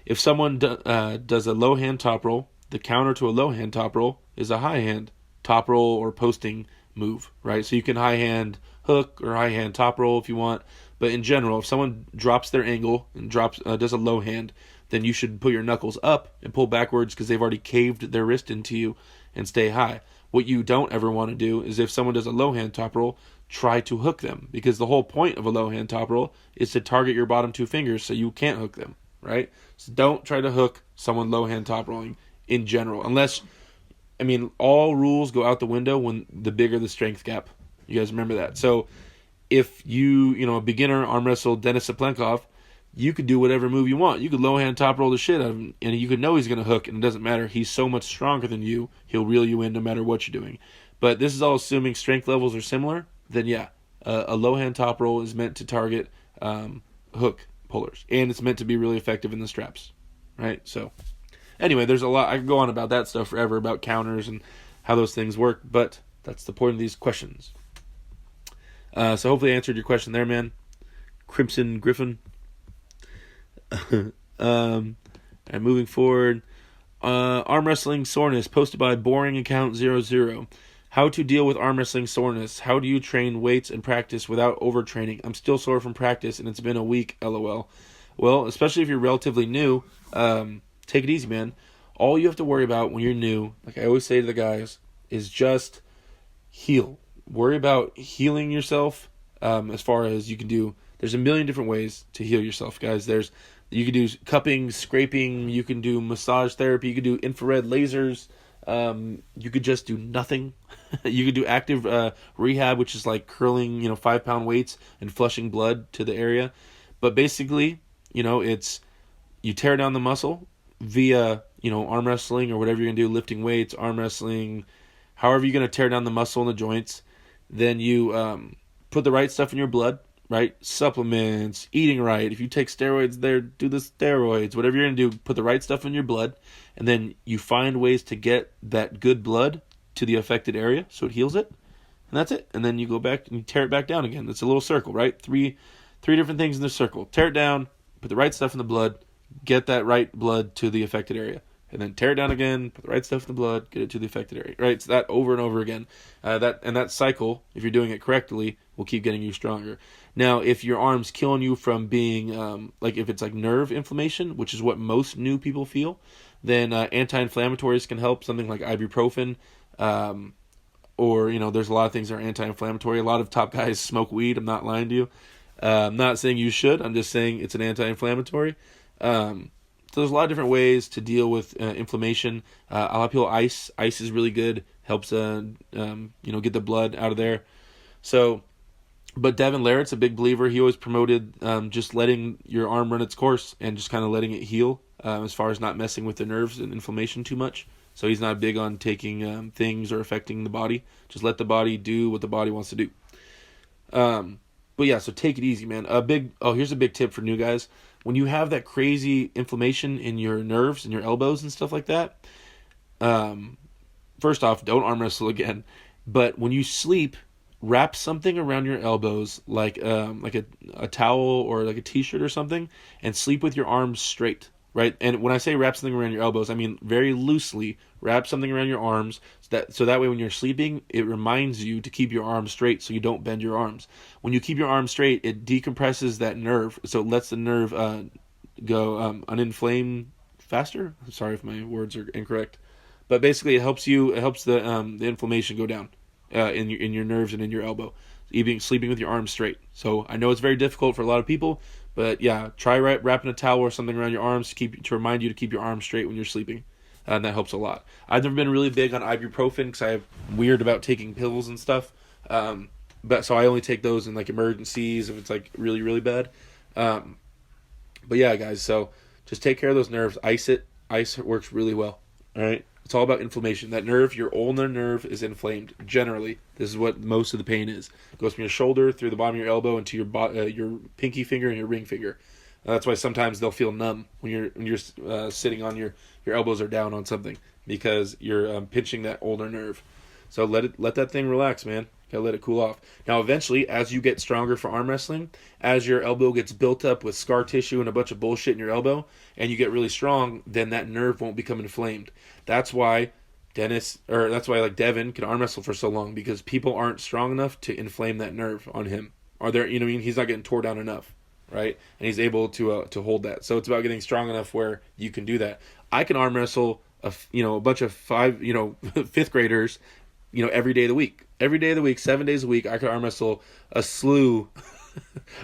If someone does a low hand top roll, the counter to a low hand top roll is a high hand top roll or posting move, right? So you can high hand hook or high hand top roll if you want. But in general, if someone drops their angle and does a low hand, then you should put your knuckles up and pull backwards because they've already caved their wrist into you and stay high. What you don't ever want to do is if someone does a low hand top roll, try to hook them, because the whole point of a low hand top roll is to target your bottom two fingers so you can't hook them, right? So don't try to hook someone low hand top rolling in general, unless, all rules go out the window when the bigger the strength gap. You guys remember that. So if a beginner arm wrestle Denis Plenkov, you could do whatever move you want. You could low hand top roll the shit out of him, and you could know he's going to hook, and it doesn't matter. He's so much stronger than you, he'll reel you in no matter what you're doing. But this is all assuming strength levels are similar. Then yeah, a low hand top roll is meant to target hook pullers, and it's meant to be really effective in the straps, right? So anyway, there's a lot. I could go on about that stuff forever, about counters and how those things work, but that's the point of these questions. So hopefully I answered your question there, man. Crimson Griffin. And moving forward, arm wrestling soreness posted by Boring Account 00. How to deal with arm wrestling soreness? How do you train weights and practice without overtraining? I'm still sore from practice and it's been a week, lol. Well, especially if you're relatively new, take it easy, man. All you have to worry about when you're new, like I always say to the guys, is just heal. Worry about healing yourself as far as you can do. There's a million different ways to heal yourself, guys. You can do cupping, scraping, you can do massage therapy, you can do infrared lasers, you could just do nothing. You could do active rehab, which is like curling, 5-pound weights and flushing blood to the area. But basically, it's you tear down the muscle via, arm wrestling or whatever you're going to do, lifting weights, arm wrestling, however you're going to tear down the muscle in the joints. Then you put the right stuff in your blood, right? Supplements, eating right. If you take steroids there, do the steroids. Whatever you're going to do, put the right stuff in your blood. And then you find ways to get that good blood to the affected area so it heals it. And that's it. And then you go back and you tear it back down again. It's a little circle, right? Three different things in the circle. Tear it down, put the right stuff in the blood, get that right blood to the affected area. And then tear it down again, put the right stuff in the blood, get it to the affected area. Right? So that over and over again. That cycle, if you're doing it correctly, will keep getting you stronger. Now, if your arm's killing you from being, if it's like nerve inflammation, which is what most new people feel, then anti-inflammatories can help, something like ibuprofen, or, there's a lot of things that are anti-inflammatory. A lot of top guys smoke weed, I'm not lying to you. I'm not saying you should, I'm just saying it's an anti-inflammatory. So there's a lot of different ways to deal with inflammation. A lot of people ice. Ice is really good, helps get the blood out of there. So, but Devin Larrett's a big believer. He always promoted just letting your arm run its course and just kind of letting it heal, as far as not messing with the nerves and inflammation too much. So he's not big on taking things or affecting the body. Just let the body do what the body wants to do. But yeah, so take it easy, man. Here's a big tip for new guys. When you have that crazy inflammation in your nerves and your elbows and stuff like that, first off, don't arm wrestle again. But when you sleep, wrap something around your elbows, like a towel or like a t-shirt or something, and sleep with your arms straight, right? And when I say wrap something around your elbows, I mean very loosely wrap something around your arms, so that way when you're sleeping, it reminds you to keep your arms straight so you don't bend your arms. When you keep your arms straight, it decompresses that nerve, so it lets the nerve go uninflame faster. I'm sorry if my words are incorrect, but basically it helps the inflammation go down in your nerves and in your elbow, even sleeping with your arms straight. So I know it's very difficult for a lot of people, but yeah, try wrapping a towel or something around your arms to remind you to keep your arms straight when you're sleeping, and that helps a lot. I've never been really big on ibuprofen because I'm weird about taking pills and stuff, but so I only take those in like emergencies if it's like really really bad. But yeah, guys, so just take care of those nerves. Ice works really well. All right. It's all about inflammation. That nerve, your ulnar nerve, is inflamed. Generally, this is what most of the pain is. It goes from your shoulder through the bottom of your elbow into your pinky finger and your ring finger. That's why sometimes they'll feel numb when you're sitting on your elbows are down on something, because you're pinching that ulnar nerve. So let that thing relax, man. Gotta let it cool off. Now, eventually, as you get stronger for arm wrestling, as your elbow gets built up with scar tissue and a bunch of bullshit in your elbow, and you get really strong, then that nerve won't become inflamed. That's why like Devin can arm wrestle for so long, because people aren't strong enough to inflame that nerve on him. He's not getting tore down enough, right? And he's able to hold that. So it's about getting strong enough where you can do that. I can arm wrestle a bunch of fifth graders, every day of the week. Every day of the week, 7 days a week, I could arm wrestle a slew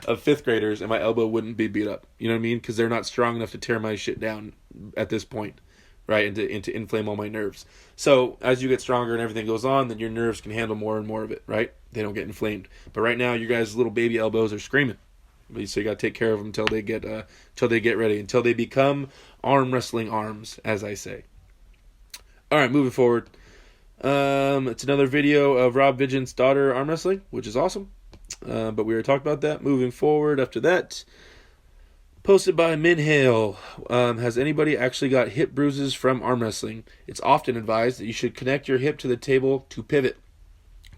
of fifth graders, and my elbow wouldn't be beat up. You know what I mean? Because they're not strong enough to tear my shit down at this point, right? And to inflame all my nerves. So as you get stronger and everything goes on, then your nerves can handle more and more of it, right? They don't get inflamed. But right now, your guys' little baby elbows are screaming. So you got to take care of them until they get ready, until they become arm wrestling arms, as I say. All right, moving forward. It's another video of Rob Vigent's daughter arm wrestling, which is awesome. But we already talked about that. Moving forward after that, posted by Minhale. Has anybody actually got hip bruises from arm wrestling? It's often advised that you should connect your hip to the table to pivot,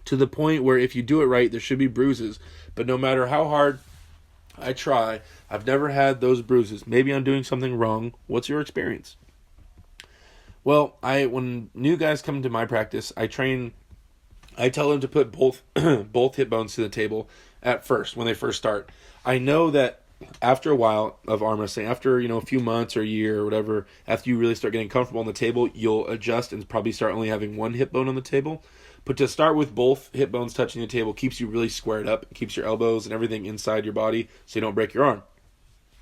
to the point where if you do it right, there should be bruises. But no matter how hard I try, I've never had those bruises. Maybe I'm doing something wrong. What's your experience? Well, when new guys come to my practice, I tell them to put both hip bones to the table at first, when they first start. I know that after a while of arm wrestling, after a few months or a year or whatever, after you really start getting comfortable on the table, you'll adjust and probably start only having one hip bone on the table. But to start with both hip bones touching the table keeps you really squared up, keeps your elbows and everything inside your body so you don't break your arm.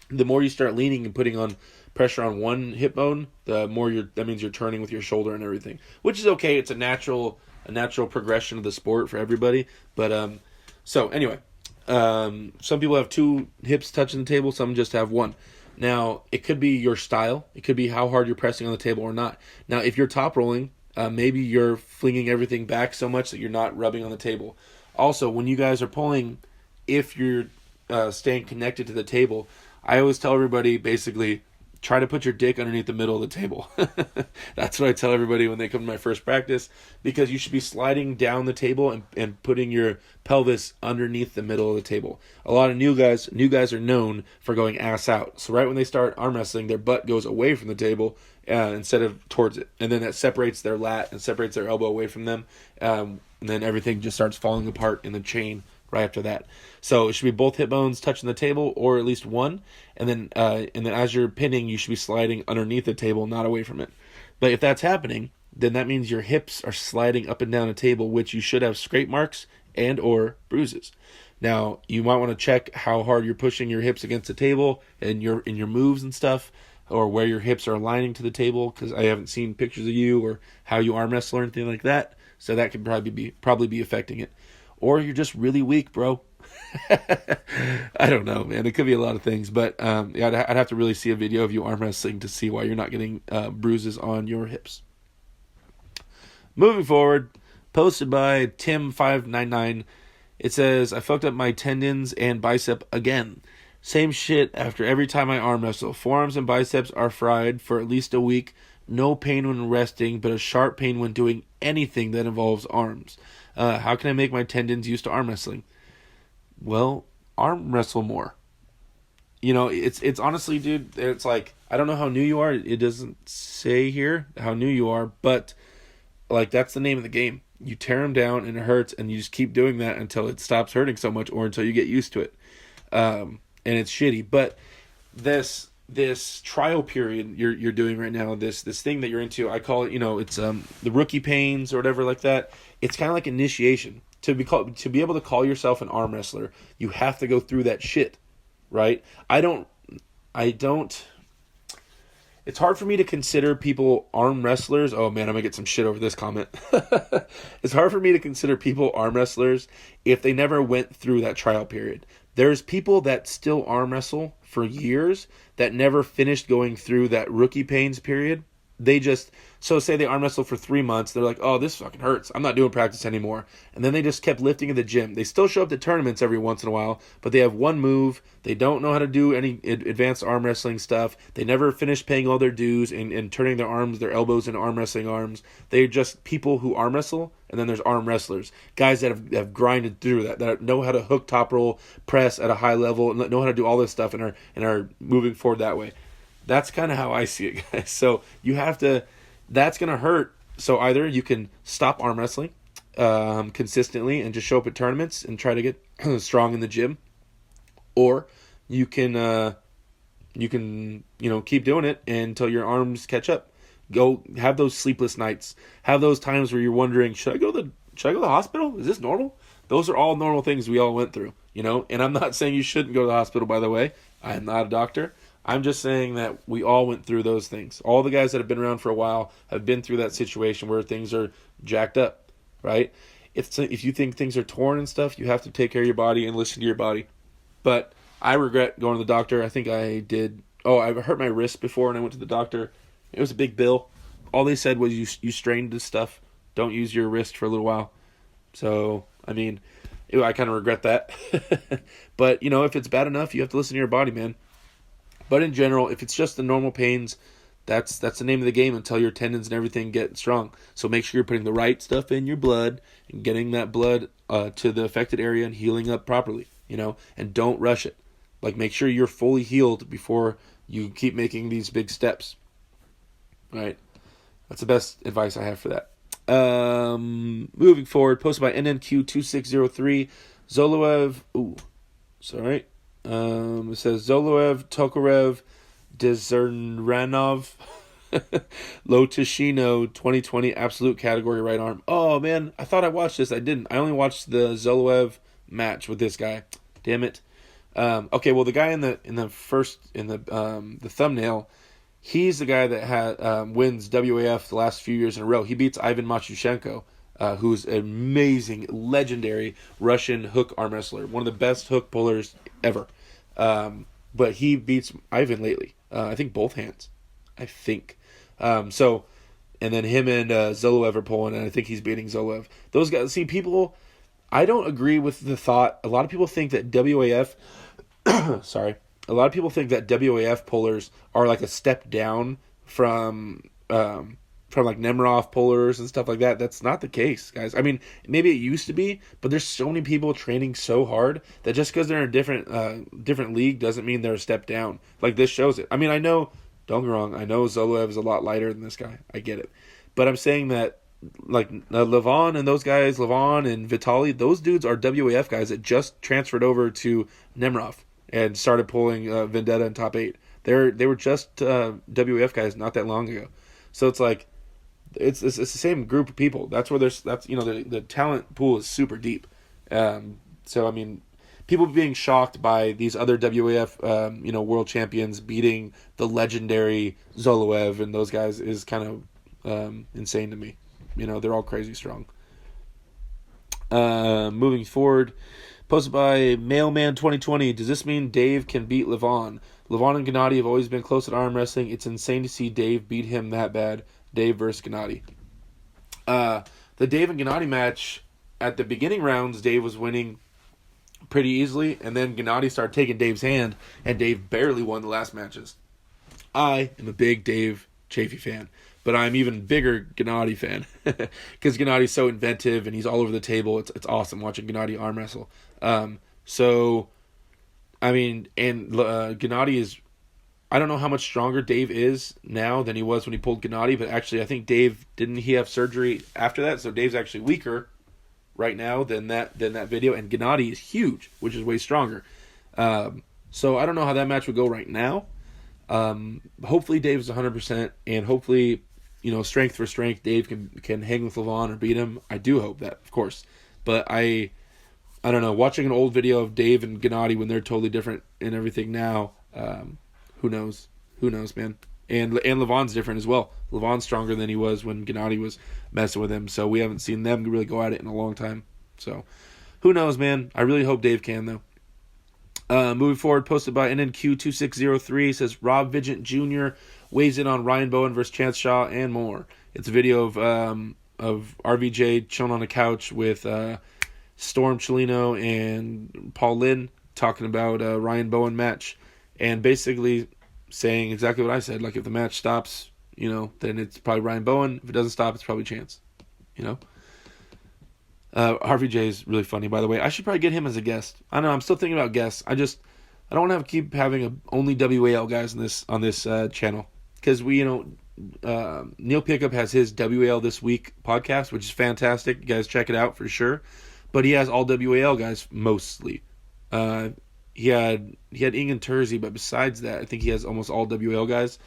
The more you start leaning and putting on pressure on one hip bone, the more that means you're turning with your shoulder and everything, which is okay. It's a natural progression of the sport for everybody. But so anyway, some people have two hips touching the table, some just have one. Now, it could be your style. It could be how hard you're pressing on the table or not. Now, if you're top rolling, maybe you're flinging everything back so much that you're not rubbing on the table. Also, when you guys are pulling, if you're staying connected to the table, I always tell everybody, basically, try to put your dick underneath the middle of the table. That's what I tell everybody when they come to my first practice, because you should be sliding down the table and putting your pelvis underneath the middle of the table. A lot of new guys are known for going ass out. So right when they start arm wrestling, their butt goes away from the table instead of towards it. And then that separates their lat and separates their elbow away from them. And then everything just starts falling apart in the chain right after that. So it should be both hip bones touching the table, or at least one, and then as you're pinning, you should be sliding underneath the table, not away from it. But if that's happening, then that means your hips are sliding up and down a table, which you should have scrape marks and or bruises. Now, you might want to check how hard you're pushing your hips against the table and in your moves and stuff, or where your hips are aligning to the table, because I haven't seen pictures of you or how you arm wrestle or anything like that. So that could probably be affecting it. Or you're just really weak, bro. I don't know, man. It could be a lot of things, but yeah, I'd have to really see a video of you arm wrestling to see why you're not getting bruises on your hips. Moving forward, posted by Tim599. It says, I fucked up my tendons and bicep again. Same shit after every time I arm wrestle. Forearms and biceps are fried for at least a week. No pain when resting, but a sharp pain when doing anything that involves arms. How can I make my tendons used to arm wrestling? Well, arm wrestle more. It's honestly, dude, it's like, I don't know how new you are. It doesn't say here how new you are, but like, that's the name of the game. You tear them down and it hurts, and you just keep doing that until it stops hurting so much, or until you get used to it. And it's shitty. But this trial period you're doing right now, this thing that you're into, I call it, it's the rookie pains or whatever like that. It's kind of like initiation. To be able to call yourself an arm wrestler, you have to go through that shit, right? I don't. It's hard for me to consider people arm wrestlers. Oh man, I'm gonna get some shit over this comment. It's hard for me to consider people arm wrestlers if they never went through that trial period. There's people that still arm wrestle for years that never finished going through that rookie pains period. So say they arm wrestle for 3 months, they're like, oh, this fucking hurts, I'm not doing practice anymore. And then they just kept lifting in the gym. They still show up to tournaments every once in a while, but they have one move. They don't know how to do any advanced arm wrestling stuff. They never finish paying all their dues and turning their arms, their elbows into arm wrestling arms. They're just people who arm wrestle, and then there's arm wrestlers. Guys that have grinded through that know how to hook, top roll, press at a high level, and know how to do all this stuff and are moving forward that way. That's kind of how I see it, guys. So you have to, that's going to hurt. So either you can stop arm wrestling consistently and just show up at tournaments and try to get strong in the gym, or you can keep doing it until your arms catch up. Go have those sleepless nights. Have those times where you're wondering, should I go to the hospital? Is this normal? Those are all normal things we all went through, And I'm not saying you shouldn't go to the hospital, by the way. I am not a doctor. I'm just saying that we all went through those things. All the guys that have been around for a while have been through that situation where things are jacked up, right? If you think things are torn and stuff, you have to take care of your body and listen to your body. But I regret going to the doctor. I think I did. Oh, I hurt my wrist before and I went to the doctor. It was a big bill. All they said was you strained this stuff. Don't use your wrist for a little while. So, I mean, I kind of regret that. But, if it's bad enough, you have to listen to your body, man. But in general, if it's just the normal pains, that's the name of the game until your tendons and everything get strong. So make sure you're putting the right stuff in your blood and getting that blood to the affected area and healing up properly, and don't rush it. Like, make sure you're fully healed before you keep making these big steps. All right? That's the best advice I have for that. Moving forward, posted by NNQ2603, Zoloev. It says Zoloev, Tokarev, Dzernranov, Lotishino, 2020 absolute category right arm. Oh man, I thought I watched this. I didn't. I only watched the Zoloev match with this guy. Damn it. Okay, well the guy in the thumbnail, he's the guy that wins WAF the last few years in a row. He beats Ivan Matyushenko, who's an amazing, legendary Russian hook arm wrestler, one of the best hook pullers ever. But he beats Ivan lately. I think both hands. I think. And then him and Zoloev are pulling, and I think he's beating Zoloev. Those guys, see, people, I don't agree with the thought. A lot of people think that WAF, a lot of people think that WAF pullers are like a step down from like Nemiroff pullers and stuff like that. That's not the case, guys. I mean, maybe it used to be, but there's so many people training so hard that just because they're in a different league doesn't mean they're a step down. Like, this shows it. I mean, I know, don't get me wrong, I know Zoloev is a lot lighter than this guy. I get it. But I'm saying that, like, LaVon and those guys, LaVon and Vitaly, those dudes are WAF guys that just transferred over to Nemiroff and started pulling Vendetta in top 8. They were just WAF guys not that long ago. So it's like, it's the same group of people. That's where the talent pool is super deep. So I mean, people being shocked by these other WAF world champions beating the legendary Zoloev and those guys is kind of insane to me. They're all crazy strong. Moving forward, posted by Mailman 2020. Does this mean Dave can beat LaVon? LaVon and Gennady have always been close at arm wrestling. It's insane to see Dave beat him that bad. Dave versus Gennady. The Dave and Gennady match, at the beginning rounds, Dave was winning pretty easily, and then Gennady started taking Dave's hand, and Dave barely won the last matches. I am a big Dave Chafee fan, but I'm even bigger Gennady fan because Gennady's so inventive and he's all over the table. It's awesome watching Gennady arm wrestle. So, I mean, and Gennady is, I don't know how much stronger Dave is now than he was when he pulled Gennady, but actually I think Dave, didn't he have surgery after that? So Dave's actually weaker right now than that video, and Gennady is huge, which is way stronger. So I don't know how that match would go right now. Hopefully Dave's 100%, and hopefully, strength for strength, Dave can hang with LaVon or beat him. I do hope that, of course. But I don't know. Watching an old video of Dave and Gennady when they're totally different and everything now, who knows? Who knows, man? And LaVon's different as well. LaVon's stronger than he was when Gennady was messing with him. So we haven't seen them really go at it in a long time. So who knows, man? I really hope Dave can, though. Moving forward, posted by NNQ2603, says Rob Vigent Jr. weighs in on Ryan Bowen versus Chance Shaw and more. It's a video of RVJ chilling on a couch with Storm Ciolino and Paul Lynn talking about Ryan Bowen match, and basically saying exactly what I said. Like, if the match stops, then it's probably Ryan Bowen. If it doesn't stop, it's probably Chance. RVJ is really funny, by the way. I should probably get him as a guest. I don't know, I'm still thinking about guests. I don't want to keep having only WAL guys on this channel, because Neil Pickup has his WAL This Week podcast, which is fantastic. You guys check it out for sure. But he has all WAL guys mostly. He had Ingen Terzi, but besides that, I think he has almost all WAL guys.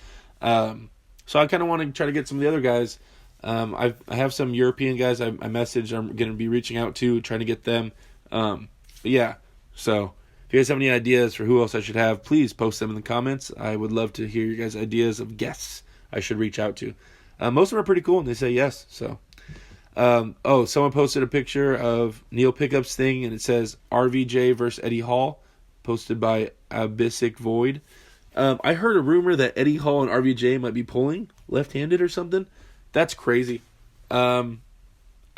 So I kind of want to try to get some of the other guys. I have some European guys I messaged. I'm going to be reaching out to, trying to get them. But yeah, so if you guys have any ideas for who else I should have, please post them in the comments. I would love to hear your guys' ideas of guests I should reach out to. Most of them are pretty cool, and they say yes. So, someone posted a picture of Neil Pickup's thing, and it says RVJ versus Eddie Hall, posted by Abyssic Void. I heard a rumor that Eddie Hall and RVJ might be pulling left-handed or something. That's crazy. I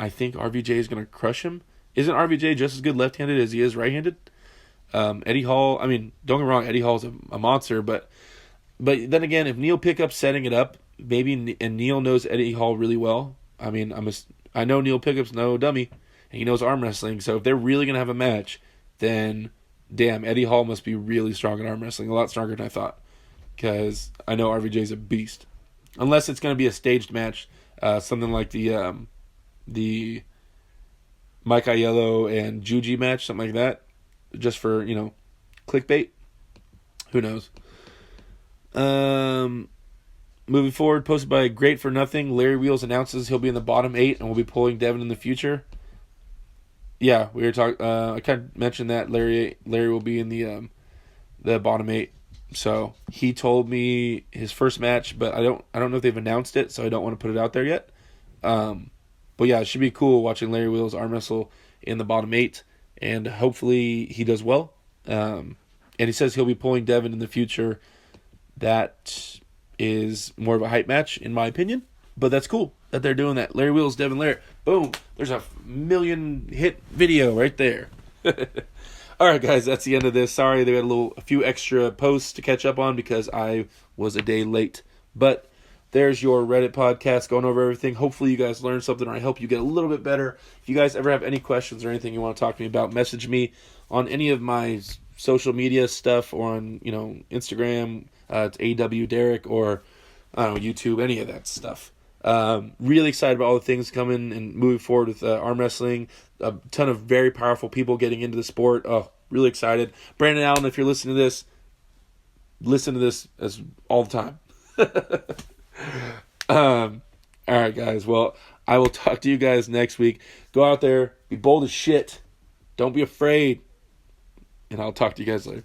think RVJ is going to crush him. Isn't RVJ just as good left-handed as he is right-handed? Eddie Hall, I mean, don't get me wrong, Eddie Hall's a monster, but then again, if Neil Pickup's setting it up, maybe, and Neil knows Eddie Hall really well. I mean, I know Neil Pickup's no dummy, and he knows arm wrestling, so if they're really going to have a match, then, damn, Eddie Hall must be really strong in arm wrestling, a lot stronger than I thought, because I know RVJ's a beast. Unless it's going to be a staged match, something like the Mike Aiello and Juji match, something like that, just for, clickbait. Who knows? Moving forward, posted by Great for Nothing, Larry Wheels announces he'll be in the bottom 8 and will be pulling Devin in the future. Yeah, we were talking. I kind of mentioned that Larry will be in the bottom 8. So he told me his first match, but I don't know if they've announced it, so I don't want to put it out there yet. But yeah, it should be cool watching Larry Wheels arm wrestle in the bottom 8, and hopefully he does well. And he says he'll be pulling Devin in the future. That is more of a hype match, in my opinion, but that's cool that they're doing that. Larry Wheels, Devin Larry. Boom. There's a million hit video right there. All right, guys, that's the end of this. Sorry, they had a few extra posts to catch up on because I was a day late. But there's your Reddit podcast going over everything. Hopefully you guys learned something, or I help you get a little bit better. If you guys ever have any questions or anything you want to talk to me about, message me on any of my social media stuff, or on Instagram. It's AW Derek, or I don't know, YouTube, any of that stuff. Really excited about all the things coming and moving forward with arm wrestling. A ton of very powerful people getting into the sport. Oh, really excited. Brandon Allen, if you're listening to this, listen to this as all the time. All right, guys. Well, I will talk to you guys next week. Go out there, be bold as shit. Don't be afraid. And I'll talk to you guys later.